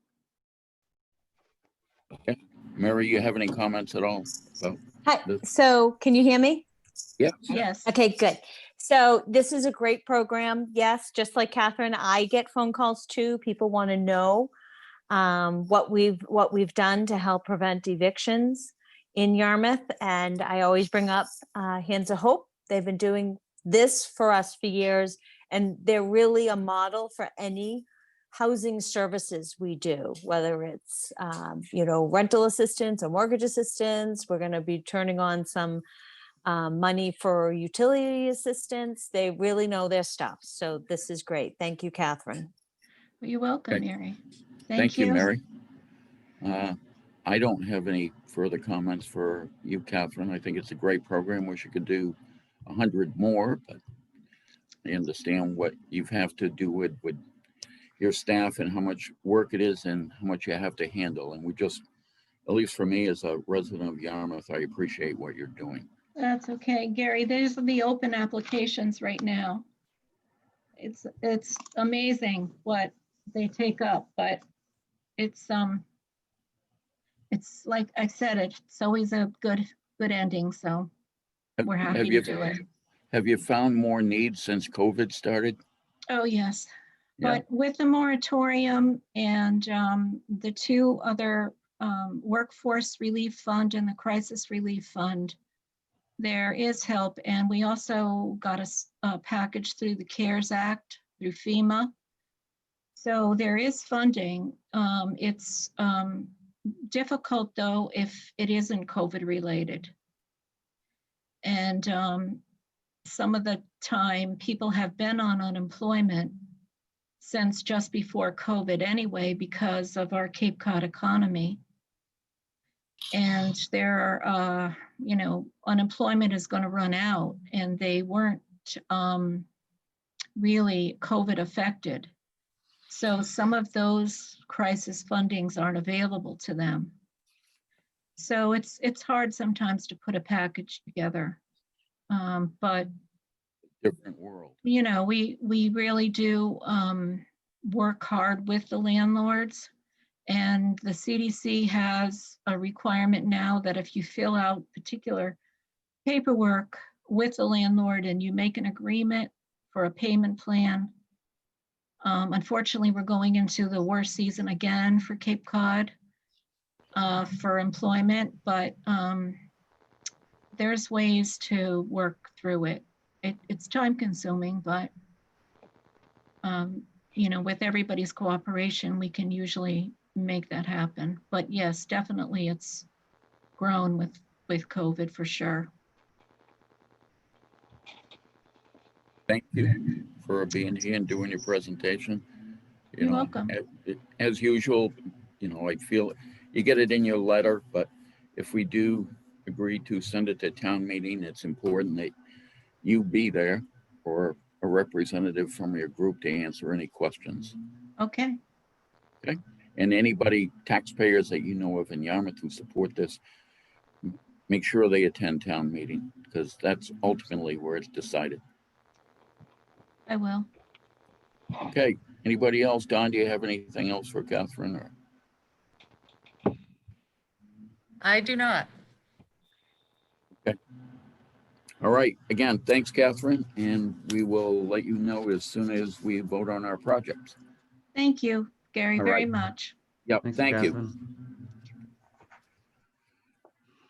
Okay. Mary, you have any comments at all? So, Hi, so can you hear me? yeah. Yes. Okay, good. So this is a great program. Yes, just like Catherine, I get phone calls too. People want to know what we've done to help prevent evictions in Yarmouth. And I always bring up Hands of Hope. They've been doing this for us for years, and they're really a model for any housing services we do, whether it's rental assistance or mortgage assistance. We're going to be turning on some money for utility assistance. They really know their stuff. So this is great. Thank you, Catherine. You're welcome, Okay. Mary. Thank you, Mary. I don't have any further comments for you, Catherine. I think it's a great program. Wish you could do 100 more, but I understand what you have to do with your staff and how much work it is and how much you have to handle. And we just, at least for me as a resident of Yarmouth, I appreciate what you're doing. That's okay, Gary. These are the open applications right now. It's amazing what they take up, but it's like I said, it's always a good ending. So we're happy to do it. Have you found more needs since COVID started? Oh, yes. Yeah. But with the moratorium and the two other workforce relief fund and the crisis relief fund, there is help. And we also got a package through the CARES Act through FEMA. So there is funding. It's difficult though if it isn't COVID related. And some of the time people have been on unemployment since just before COVID anyway, because of our Cape Cod economy. And there unemployment is going to run out, and they weren't really COVID affected. So some of those crisis fundings aren't available to them. So it's hard sometimes to put a package together. But Different world. we really do work hard with the landlords, and the CDC has a requirement now that if you fill out particular paperwork with the landlord and you make an agreement for a payment plan. Unfortunately, we're going into the worst season again for Cape Cod for employment, but there's ways to work through it. It's time consuming, but with everybody's cooperation, we can usually make that happen. But yes, definitely it's grown with COVID for sure. Thank you for being here and doing your presentation. You're welcome. As usual, I feel you get it in your letter, but if we do agree to send it to town meeting, it's important that you be there or a representative from your group to answer any questions. Okay. Okay. And anybody, taxpayers that you know of in Yarmouth who support this, make sure they attend town meeting, because that's ultimately where it's decided. I will. Okay. Anybody else? Don, do you have anything else for Catherine? Or? I do not. Okay. All right. Again, thanks, Catherine, and we will let you know as soon as we vote on our projects. Thank you, Gary, very much. Yep. Thanks, Thank you. Catherine.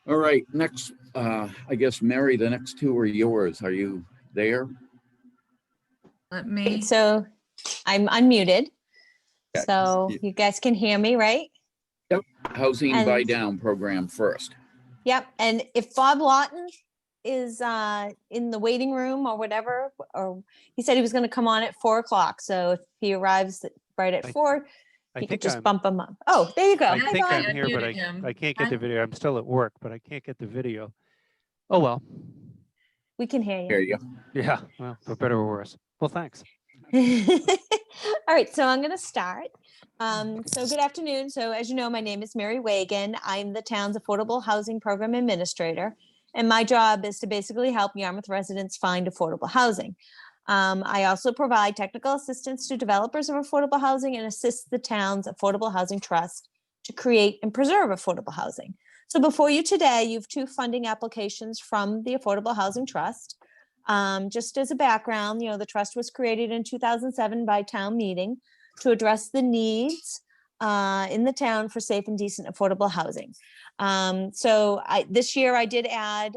All right. Next, I guess, Mary, the next two are yours. Are you there? Let me. So I'm unmuted. Yeah. So you guys can hear me, right? Yep. Housing And- buy down program first. Yep. And if Bob Lawton is in the waiting room or whatever, or he said he was going to come on at 4 o'clock. So if he arrives right at 4, he could just bump him up. Oh, there you go. I Hi, think Bob. I'm here, but unmuted him. I can't get the video. I'm still at work, but I can't get the video. Oh, well. We can hear you. There you go. Yeah, well, for better or worse. Well, thanks. All right, so I'm going to start. So good afternoon. So as you know, my name is Mary Wagon. I'm the town's affordable housing program administrator, and my job is to basically help Yarmouth residents find affordable housing. I also provide technical assistance to developers of affordable housing and assist the town's affordable housing trust to create and preserve affordable housing. So before you today, you have 2 funding applications from the Affordable Housing Trust. Just as a background, the trust was created in 2007 by town meeting to address the needs in the town for safe and decent affordable housing. So this year I did add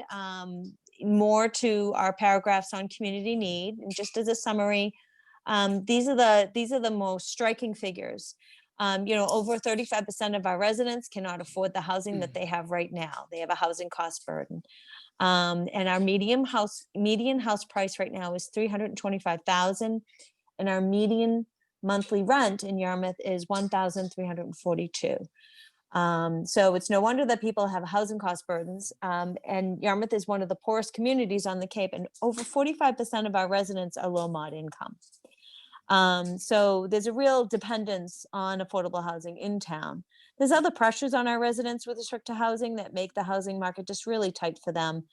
more to our paragraphs on community need. And just as a summary, these are the most striking figures. Over 35% of our residents cannot afford the housing that they have right now. They have a housing cost burden. And our median house price right now is $325,000, and our median monthly rent in Yarmouth is $1,342. So it's no wonder that people have housing cost burdens. And Yarmouth is one of the poorest communities on the Cape, and over 45% of our residents are low mod income. So there's a real dependence on affordable housing in town. There's other pressures on our residents with respect to housing that make the housing market just really tight for them.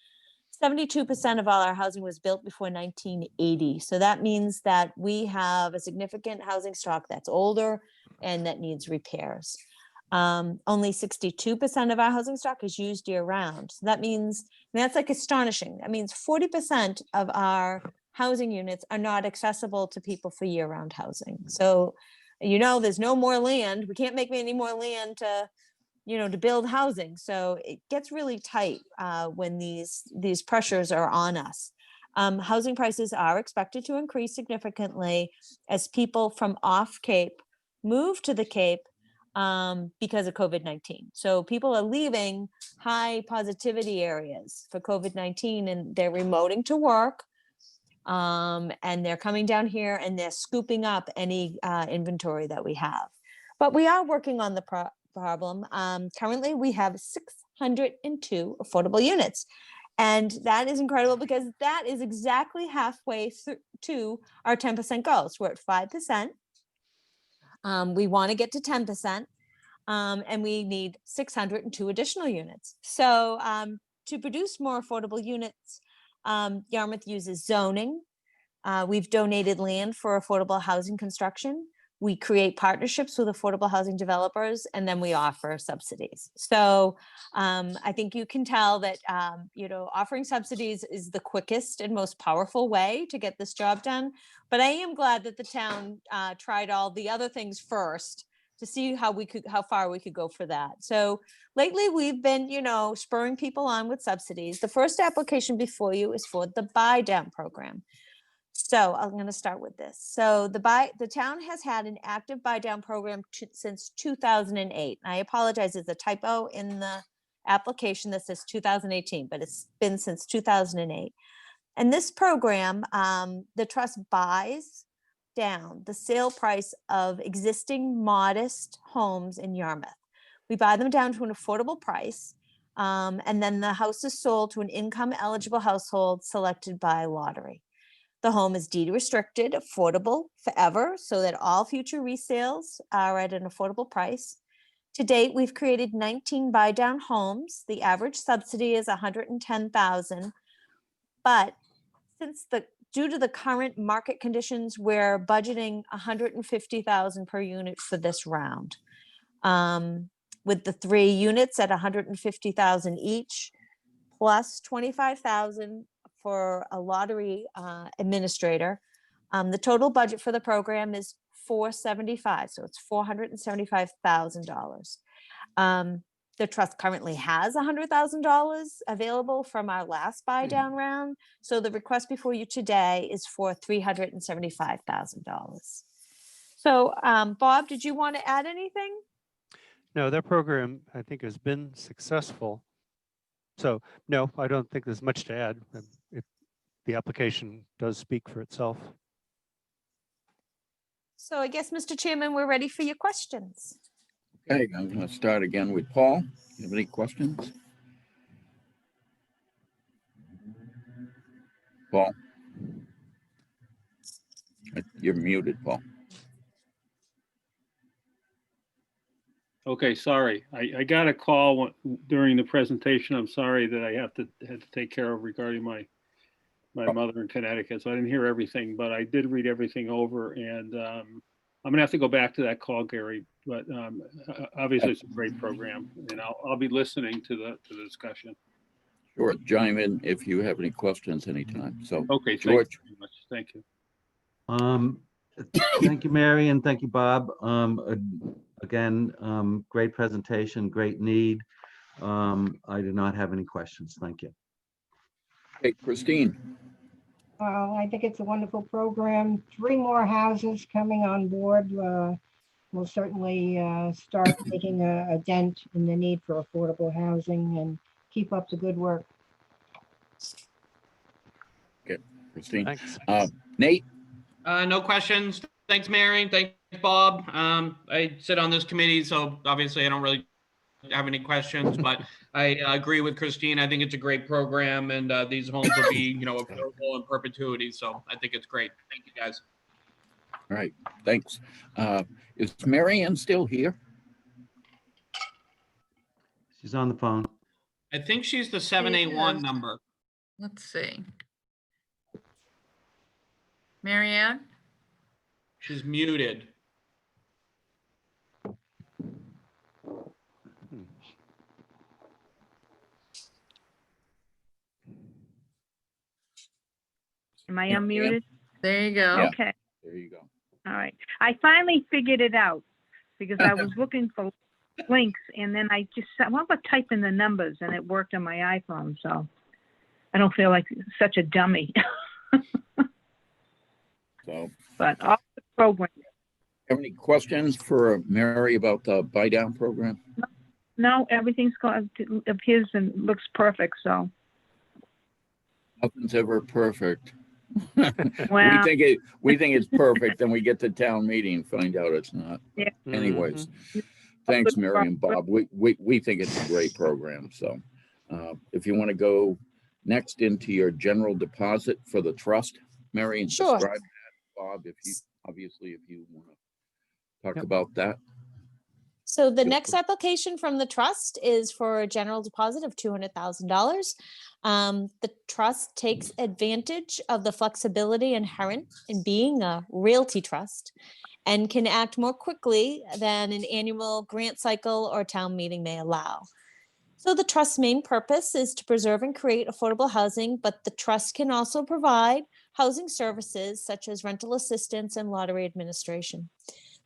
72% of all our housing was built before 1980. So that means that we have a significant housing stock that's older and that needs repairs. Only 62% of our housing stock is used year round. So that means, and that's like astonishing. That means 40% of our housing units are not accessible to people for year round housing. So, you know, there's no more land. We can't make any more land to, you know, to build housing. So it gets really tight when these pressures are on us. Housing prices are expected to increase significantly as people from off Cape move to the Cape because of COVID-19. So people are leaving high positivity areas for COVID-19 and they're remoting to work. And they're coming down here and they're scooping up any inventory that we have. But we are working on the problem. Currently, we have 602 affordable units. And that is incredible because that is exactly halfway to our 10% goals. We're at 5%. We want to get to 10%. And we need 602 additional units. So to produce more affordable units, Yarmouth uses zoning. We've donated land for affordable housing construction. We create partnerships with affordable housing developers, and then we offer subsidies. So I think you can tell that, you know, offering subsidies is the quickest and most powerful way to get this job done. But I am glad that the town tried all the other things first to see how far we could go for that. So lately we've been, you know, spurring people on with subsidies. The first application before you is for the buy down program. So I'm going to start with this. So the town has had an active buy down program since 2008. I apologize, there's a typo in the application that says 2018, but it's been since 2008. And this program, the trust buys down the sale price of existing modest homes in Yarmouth. We buy them down to an affordable price, and then the house is sold to an income eligible household selected by lottery. The home is deed restricted, affordable forever, so that all future resales are at an affordable price. To date, we've created 19 buy down homes. The average subsidy is $110,000, but due to the current market conditions, we're budgeting $150,000 per unit for this round. With the 3 units at $150,000 each, plus $25,000 for a lottery administrator. The total budget for the program is $475,000, so it's $475,000. The trust currently has $100,000 available from our last buy down round. So the request before you today is for $375,000. So Bob, did you want to add anything? No, that program, I think, has been successful. So no, I don't think there's much to add. The application does speak for itself. So I guess, Mr. Chairman, we're ready for your questions. Okay, I'm going to start again with Paul. You have any questions? Paul? You're muted, Paul. Okay, sorry. I got a call during the presentation. I'm sorry that I had to take care of regarding my mother in Connecticut. So I didn't hear everything, but I did read everything over, and I'm gonna have to go back to that call, Gary. But obviously it's a great program, and I'll be listening to the discussion. Sure, chime in if you have any questions anytime. So okay, George. Thank you very much. Thank you. Thank you, Mary, and thank you, Bob. Again, great presentation, great need. I do not have any questions. Thank you. Hey, Christine. Well, I think it's a wonderful program. 3 more houses coming on board will certainly start making a dent in the need for affordable housing, and keep up the good work. Okay, Christine. Thanks. Nate? No questions. Thanks, Mary. Thanks, Bob. I sit on this committee, so obviously I don't really have any questions, but I agree with Christine. I think it's a great program, and these homes will be, affordable in perpetuity. So I think it's great. Thank you, guys. All right, thanks. Is Mary Ann still here? She's on the phone. I think she's the 781 is. number. Let's see. Mary Ann? She's muted. Am I unmuted? There you go. Yeah. Okay, There you go. all right. I finally figured it out because I was looking for links and then I just said, well, I'll type in the numbers and it worked on my iPhone, so I don't feel like such a dummy. So, But all the programs, have any questions for Mary about the buy down program? no, everything's going of his and looks perfect, so. Nothing's ever perfect. Well, We think it's perfect, then we get to town meeting and find out it's not. Yeah. Anyways, thanks, Mary and Bob. We think it's a great program. So if you want to go next into your general deposit for the trust, Mary, and Sure. describe that, Bob, if you want to talk about that. So the Yep. next application from the trust is for a general deposit of $200,000. The trust takes advantage of the flexibility inherent in being a realty trust and can act more quickly than an annual grant cycle or town meeting may allow. So the trust's main purpose is to preserve and create affordable housing, but the trust can also provide housing services such as rental assistance and lottery administration.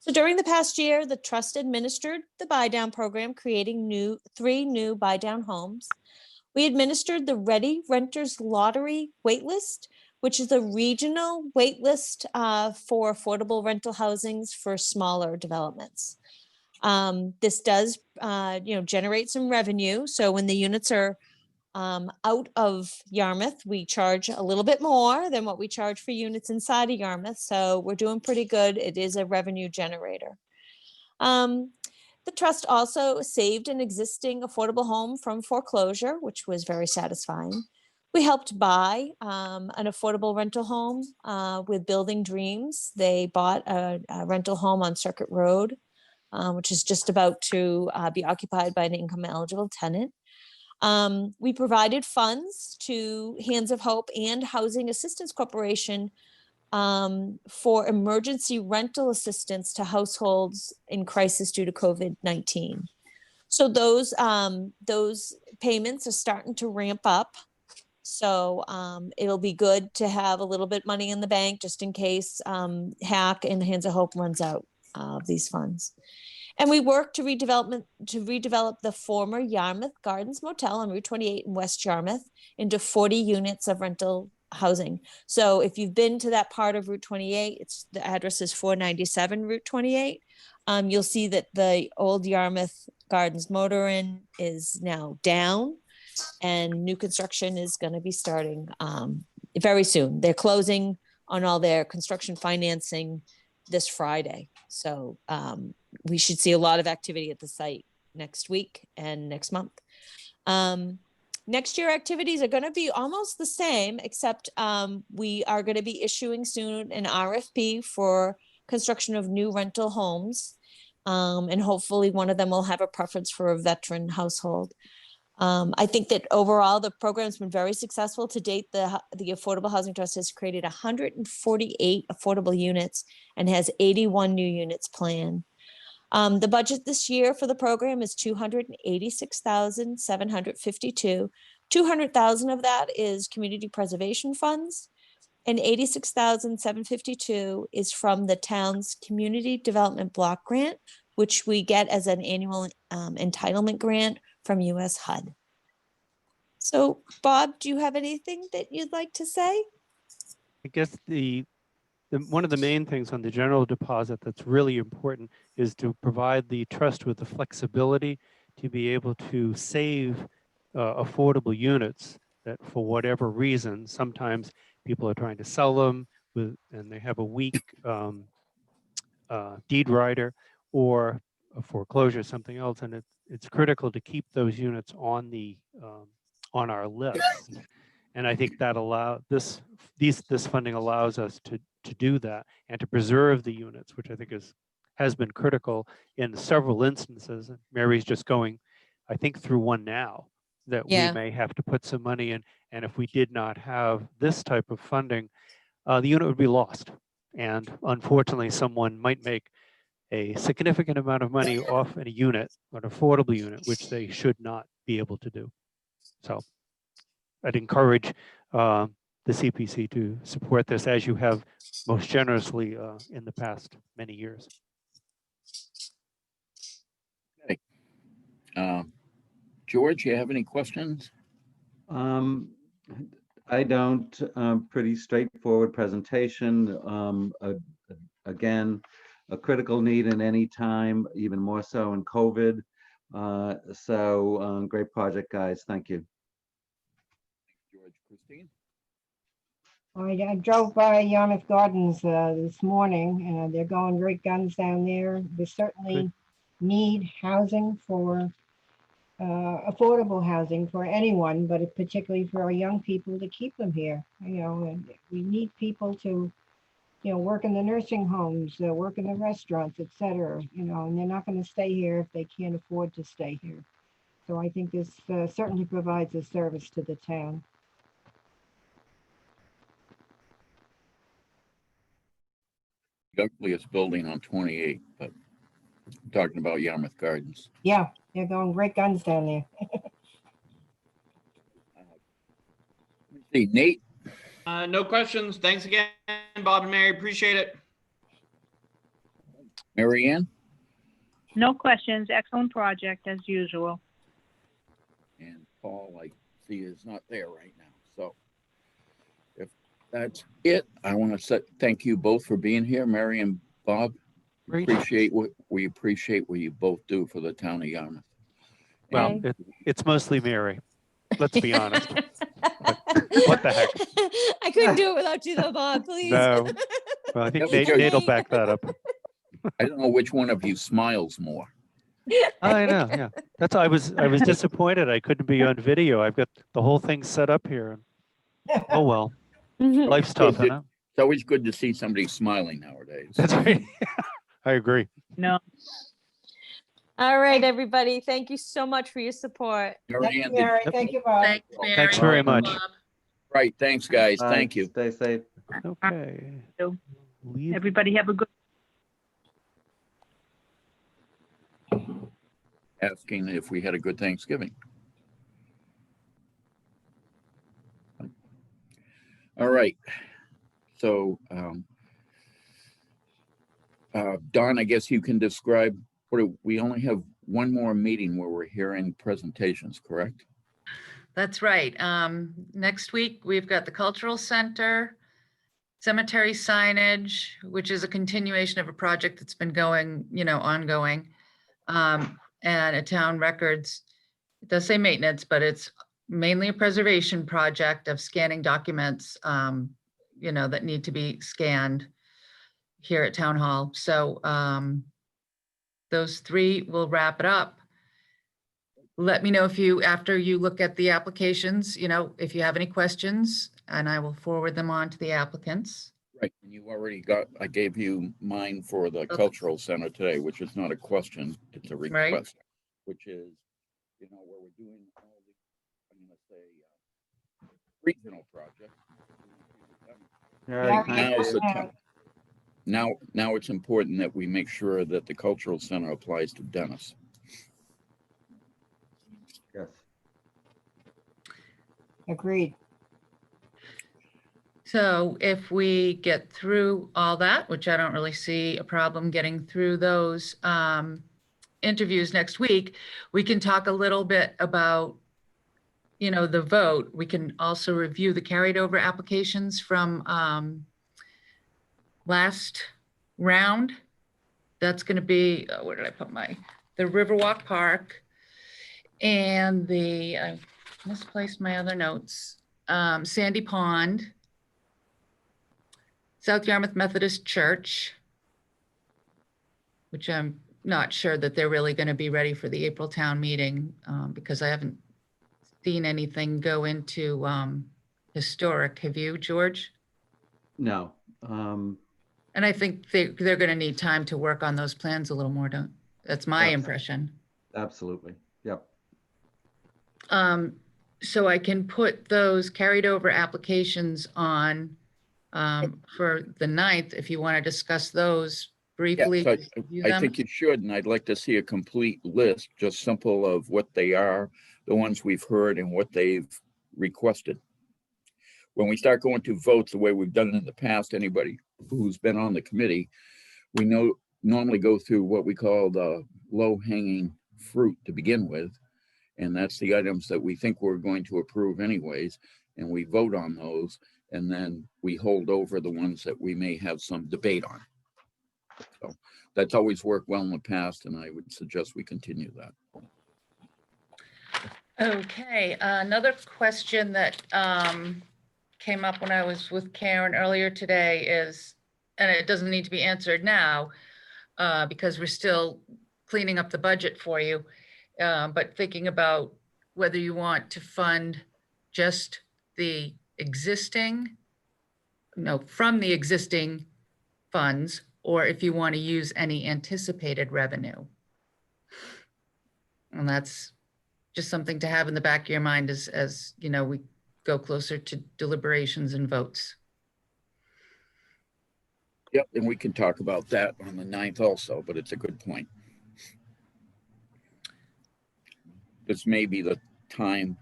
So during the past year, the trust administered the buy down program, creating three new buy down homes. We administered the Ready Renters Lottery waitlist, which is a regional waitlist for affordable rental housings for smaller developments. This does, generate some revenue. So when the units are out of Yarmouth, we charge a little bit more than what we charge for units inside of Yarmouth. So we're doing pretty good. It is a revenue generator. The trust also saved an existing affordable home from foreclosure, which was very satisfying. We helped buy an affordable rental home with Building Dreams. They bought a rental home on Circuit Road, which is just about to be occupied by an income eligible tenant. We provided funds to Hands of Hope and Housing Assistance Corporation for emergency rental assistance to households in crisis due to COVID-19. So those payments are starting to ramp up. So it'll be good to have a little bit money in the bank just in case HAC and Hands of Hope runs out of these funds. And we work to redevelop the former Yarmouth Gardens Motel on Route 28 in West Yarmouth into 40 units of rental housing. So if you've been to that part of Route 28, the address is 497 Route 28. You'll see that the old Yarmouth Gardens Motor Inn is now down and new construction is going to be starting very soon. They're closing on all their construction financing this Friday. So we should see a lot of activity at the site next week and next month. Next year activities are going to be almost the same, except we are going to be issuing soon an RFP for construction of new rental homes. And hopefully one of them will have a preference for a veteran household. I think that overall the program's been very successful to date. The Affordable Housing Trust has created 148 affordable units and has 81 new units planned. The budget this year for the program is $286,752. $200,000 of that is community preservation funds, and $86,752 is from the town's community development block grant, which we get as an annual entitlement grant from US HUD. So, Bob, do you have anything that you'd like to say? I guess one of the main things on the general deposit that's really important is to provide the trust with the flexibility to be able to save affordable units that for whatever reason, sometimes people are trying to sell them and they have a weak deed rider or a foreclosure, something else. And it's critical to keep those units on the on our list. And I think that this funding allows us to do that and to preserve the units, which I think has been critical in several instances. And Mary's just going, I think, through one now that we may have to put some money in. And if we did not have this type of funding, the unit would be lost. And unfortunately, someone might make a significant amount of money off a unit, an affordable unit, which they should not be able to do. So I'd encourage the CPC to support this, as you have most generously in the past many years. Okay. George, you have any questions? I don't. Pretty straightforward presentation. Again, a critical need in any time, even more so in COVID. Great project, guys. Thank you. George, Christine? I drove by Yarmouth Gardens this morning, and they're going great guns down there. They certainly need housing for affordable housing for anyone, but particularly for our young people to keep them here. You know, and we need people to, you know, work in the nursing homes, work in the restaurants, etc. You know, and they're not going to stay here if they can't afford to stay here. So I think this certainly provides a service to the town. The ugliest building on 28, but I'm talking about Yarmouth Gardens. Yeah, they're going great guns down there. Let's see, Nate? No questions. Thanks again, Bob and Mary. Appreciate it. Mary Ann? No questions. Excellent project as usual. And Paul, I see, is not there right now. So if that's it, I want to thank you both for being here, Mary and Bob. Great. We appreciate what you both do for the town of Yarmouth. Well, it's mostly Mary. Let's be honest. What the heck? I couldn't do it without you though, Bob, please. No. Well, I think That was Nate will back that up. I don't know which one of you smiles more. I know, yeah. That's I was disappointed I couldn't be on video. I've got the whole thing set up here. Oh well. Life's tough, Good. huh? It's always good to see somebody smiling nowadays. That's right. I agree. No. All right, everybody. Thank you so much for your support. Mary Thank you, Ann, Mary. Thank you, Bob. Thanks, Mary. Thanks very much. Bob. Right, thanks, guys. Bye. Thank you. Stay safe. Okay. Leave. Everybody have a good. Asking if we had a good Thanksgiving. All right. So, Don, I guess you can describe we only have one more meeting where we're hearing presentations, correct? That's right. Next week, we've got the Cultural Center, cemetery signage, which is a continuation of a project that's been going, ongoing. And a town records, it does say maintenance, but it's mainly a preservation project of scanning documents, that need to be scanned here at Town Hall. So those three will wrap it up. Let me know after you look at the applications, if you have any questions, and I will forward them on to the applicants. Right, and you already I gave you mine for the Cultural Center today, which is not a question, it's a request, Right. which is, where we're doing all the, I'm gonna say, regional projects. Yeah, Now is the time. Now it's important that we make sure that the Cultural Center applies to Dennis. Yes. Agreed. So if we get through all that, which I don't really see a problem getting through those interviews next week, we can talk a little bit about, the vote. We can also review the carried over applications from last round. That's going to be, where did I put the Riverwalk Park and I misplaced my other notes, Sandy Pond, South Yarmouth Methodist Church, which I'm not sure that they're really going to be ready for the April town meeting, because I haven't seen anything go into historic. Have you, George? No. And I think they're going to need time to work on those plans a little more, that's my Yes. impression. Absolutely. Yep. So I can put those carried over applications on for the 9th, if you want to discuss those briefly. Yes, review I them. think you should, and I'd like to see a complete list, just simple of what they are, the ones we've heard and what they've requested. When we start going to votes the way we've done it in the past, anybody who's been on the committee, we normally go through what we call the low-hanging fruit to begin with. And that's the items that we think we're going to approve anyways, and we vote on those, and then we hold over the ones that we may have some debate on. So that's always worked well in the past, and I would suggest we continue that. Okay, another question that came up when I was with Karen earlier today is, and it doesn't need to be answered now, because we're still cleaning up the budget for you, but thinking about whether you want to fund just the existing, from the existing funds, or if you want to use any anticipated revenue. And that's just something to have in the back of your mind as you know, we go closer to deliberations and votes. Yep, and we can talk about that on the 9th also, but it's a good point. This may be the time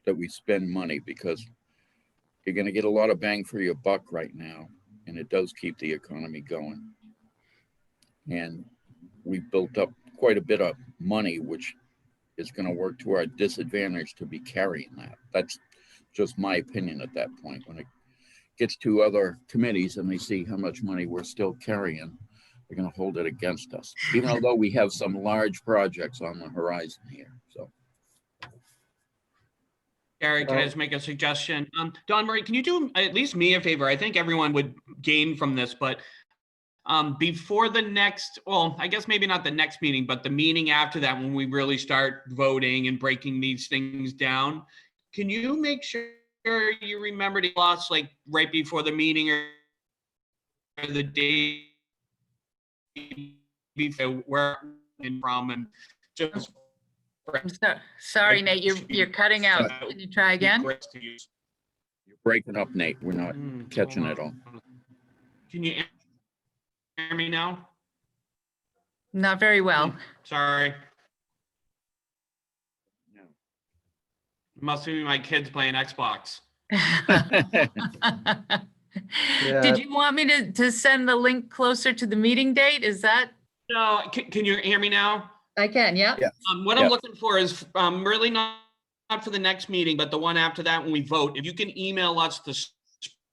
that we spend money, because you're going to get a lot of bang for your buck right now, and it does keep the economy going. And we've built up quite a bit of money, which is going to work to our disadvantage to be carrying that. That's just my opinion at that point. When it gets to other committees and they see how much money we're still carrying, they're going to hold it against us, even although we have some large projects on the horizon here. So, Gary, can I just make a suggestion? Don Marie, can you do at least me a favor? I think everyone would gain from this, but before the next, well, I guess maybe not the next meeting, but the meeting after that, when we really start voting and breaking these things down, can you make sure you remember to us like right before the meeting or the day before where and from, and just Sorry, Nate, you're cutting out. Can you try again? you're breaking up, Nate. We're not catching it all. Can you hear me now? Not very well. Sorry. Must be my kids playing Xbox. Did you want me to send the link closer to the meeting date? Is that? No, can you hear me now? I can, yeah. What I'm looking for is really not for the next meeting, but the one after that when we vote. If you can email us the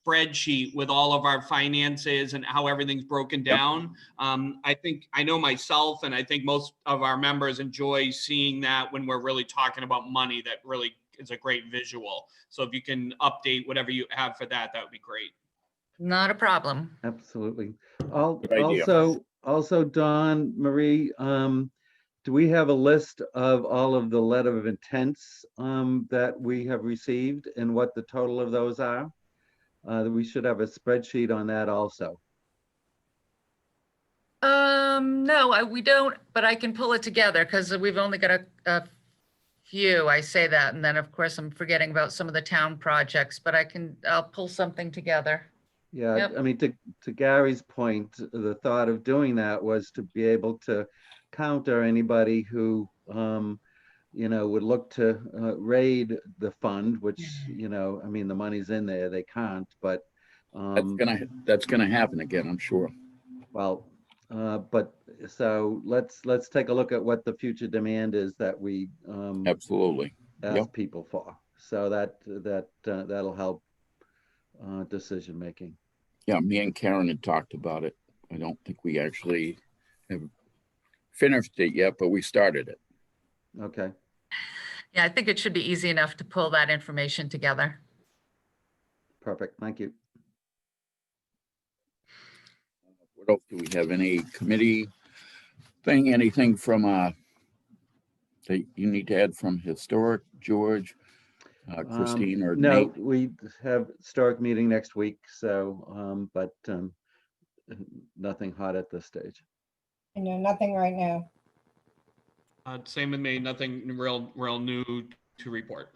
spreadsheet with all of our finances and how everything's broken down. I know myself, and I think most of our members enjoy seeing that when we're really talking about money. That really is a great visual. So if you can update whatever you have for that, that would be great. Not a problem. Absolutely. idea. Also, Don, Marie, do we have a list of all of the letter of intents that we have received and what the total of those are? We should have a spreadsheet on that also. No, we don't, but I can pull it together because we've only got a few. I say that, and then of course I'm forgetting about some of the town projects, but I'll pull something together. Yeah, Yep. I mean, to Gary's point, the thought of doing that was to be able to counter anybody who, would look to raid the fund, which, I mean, the money's in there, they can't, but. That's gonna happen again, I'm sure. Well, but so let's take a look at what the future demand is that we Absolutely. ask people for. So that'll help decision making. Yeah, me and Karen had talked about it. I don't think we actually have finished it yet, but we started it. Okay. Yeah, I think it should be easy enough to pull that information together. Perfect. Thank you. What else do we have? Any committee thing, anything from, that you need to add from historic, George, Christine or No, Nate? we have historic meeting next week, so, nothing hot at this stage. No, nothing right now. Same with me, nothing real new to report.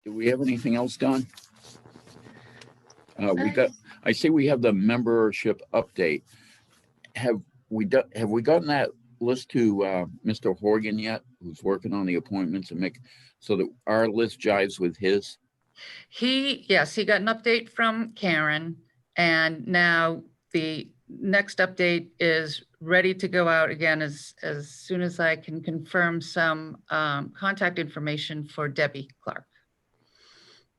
Do we have anything else done? I see we have the membership update. Have we gotten that list to Mr. Horgan yet, who's working on the appointments and so that our list jives with his? Yes, he got an update from Karen, and now the next update is ready to go out again as soon as I can confirm some contact information for Debbie Clark.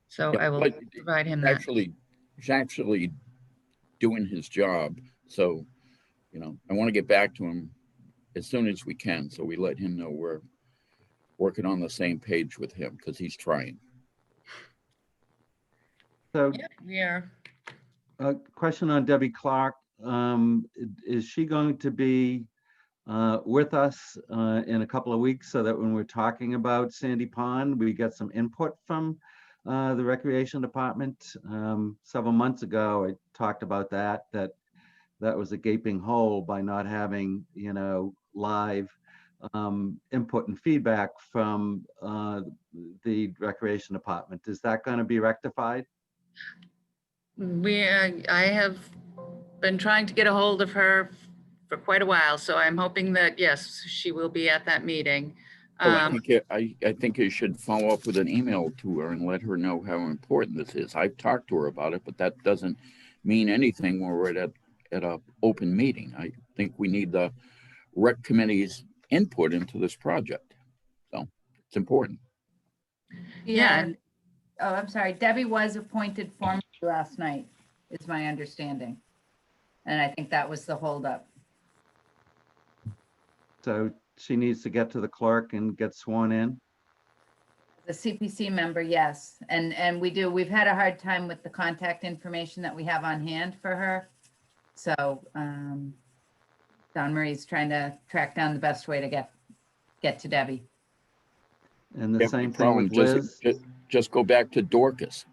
So Yeah, I will but provide him that. He's actually doing his job. So, I want to get back to him as soon as we can. So we let him know we're working on the same page with him because he's trying. So Yeah, we are. a question on Debbie Clark. Is she going to be with us in a couple of weeks so that when we're talking about Sandy Pond, we get some input from the Recreation Department? Several months ago, I talked about that was a gaping hole by not having, live input and feedback from the Recreation Department. Is that going to be rectified? I have been trying to get a hold of her for quite a while, so I'm hoping that, yes, she will be at that meeting. I think you should follow up with an email to her and let her know how important this is. I've talked to her about it, but that doesn't mean anything when we're at an open meeting. I think we need the rec committee's input into this project. So it's important. Yeah. And, oh, I'm sorry, Debbie was appointed formally last night, is my understanding. And I think that was the holdup. So she needs to get to the clerk and get sworn in? The CPC member, yes. And we've had a hard time with the contact information that we have on hand for her. So Don Marie's trying to track down the best way to get to Debbie. And the Yeah, same no thing with problem. Liz? Just go back to Dorcas.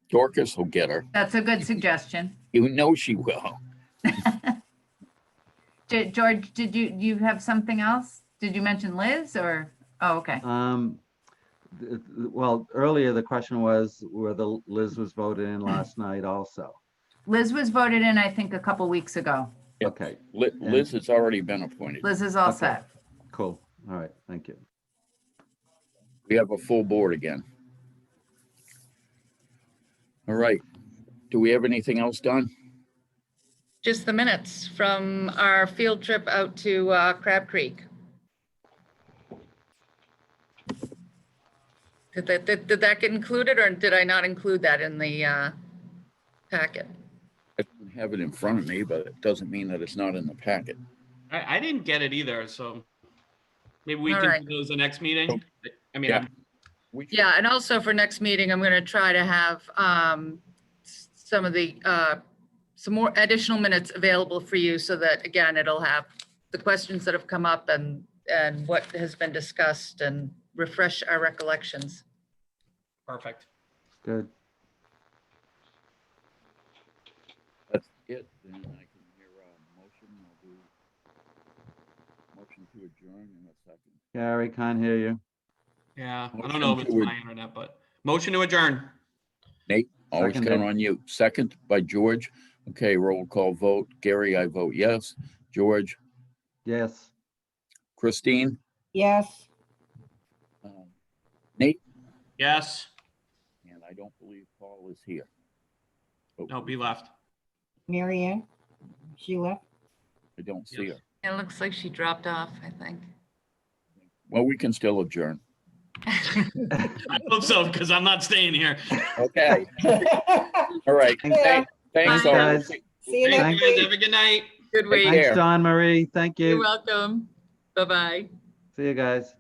Dorcas will get her. That's a good suggestion. You know she will. George, did you have something else? Did you mention Liz or? Oh, okay. Well, earlier the question was whether Liz was voted in last night also. Liz was voted in, I think, a couple weeks ago. Yep. Okay, Liz has already been appointed. Liz is all Okay. set. cool. All right, thank you. We have a full board again. All right. Do we have anything else done? Just the minutes from our field trip out to Crab Creek. Did that get included, or did I not include that in the packet? I don't have it in front of me, but it doesn't mean that it's not in the packet. I didn't get it either, so maybe we All can right. do those the next meeting. I mean, Yeah. Yeah, and also for next meeting, I'm going to try to have some of the, some more additional minutes available for you so that, again, it'll have the questions that have come up and what has been discussed and refresh our recollections. perfect. Good. That's it. Then I can hear a motion. I'll do motion to adjourn in a second. Gary, can't hear you. Yeah, I Motion don't know if it's to my internet, but motion to adjourn. Nate, always Seconded. count on you. Second by George. Okay, roll call vote. Gary, I vote yes. George, Yes. Christine, Yes, Nate, Yes. and I don't believe Paul is here. Oh, No, be left. Mary Ann, she left. I don't see her. It looks like she dropped off, I think. Well, we can still adjourn. I hope so, because I'm not staying here. Okay, all right. Yeah. Thanks, Bye, all. guys. See you Thank next you guys. week. Have a good night. Good Take week. care. Thanks, Don Marie. Thank You're you. welcome. Bye-bye. See you guys.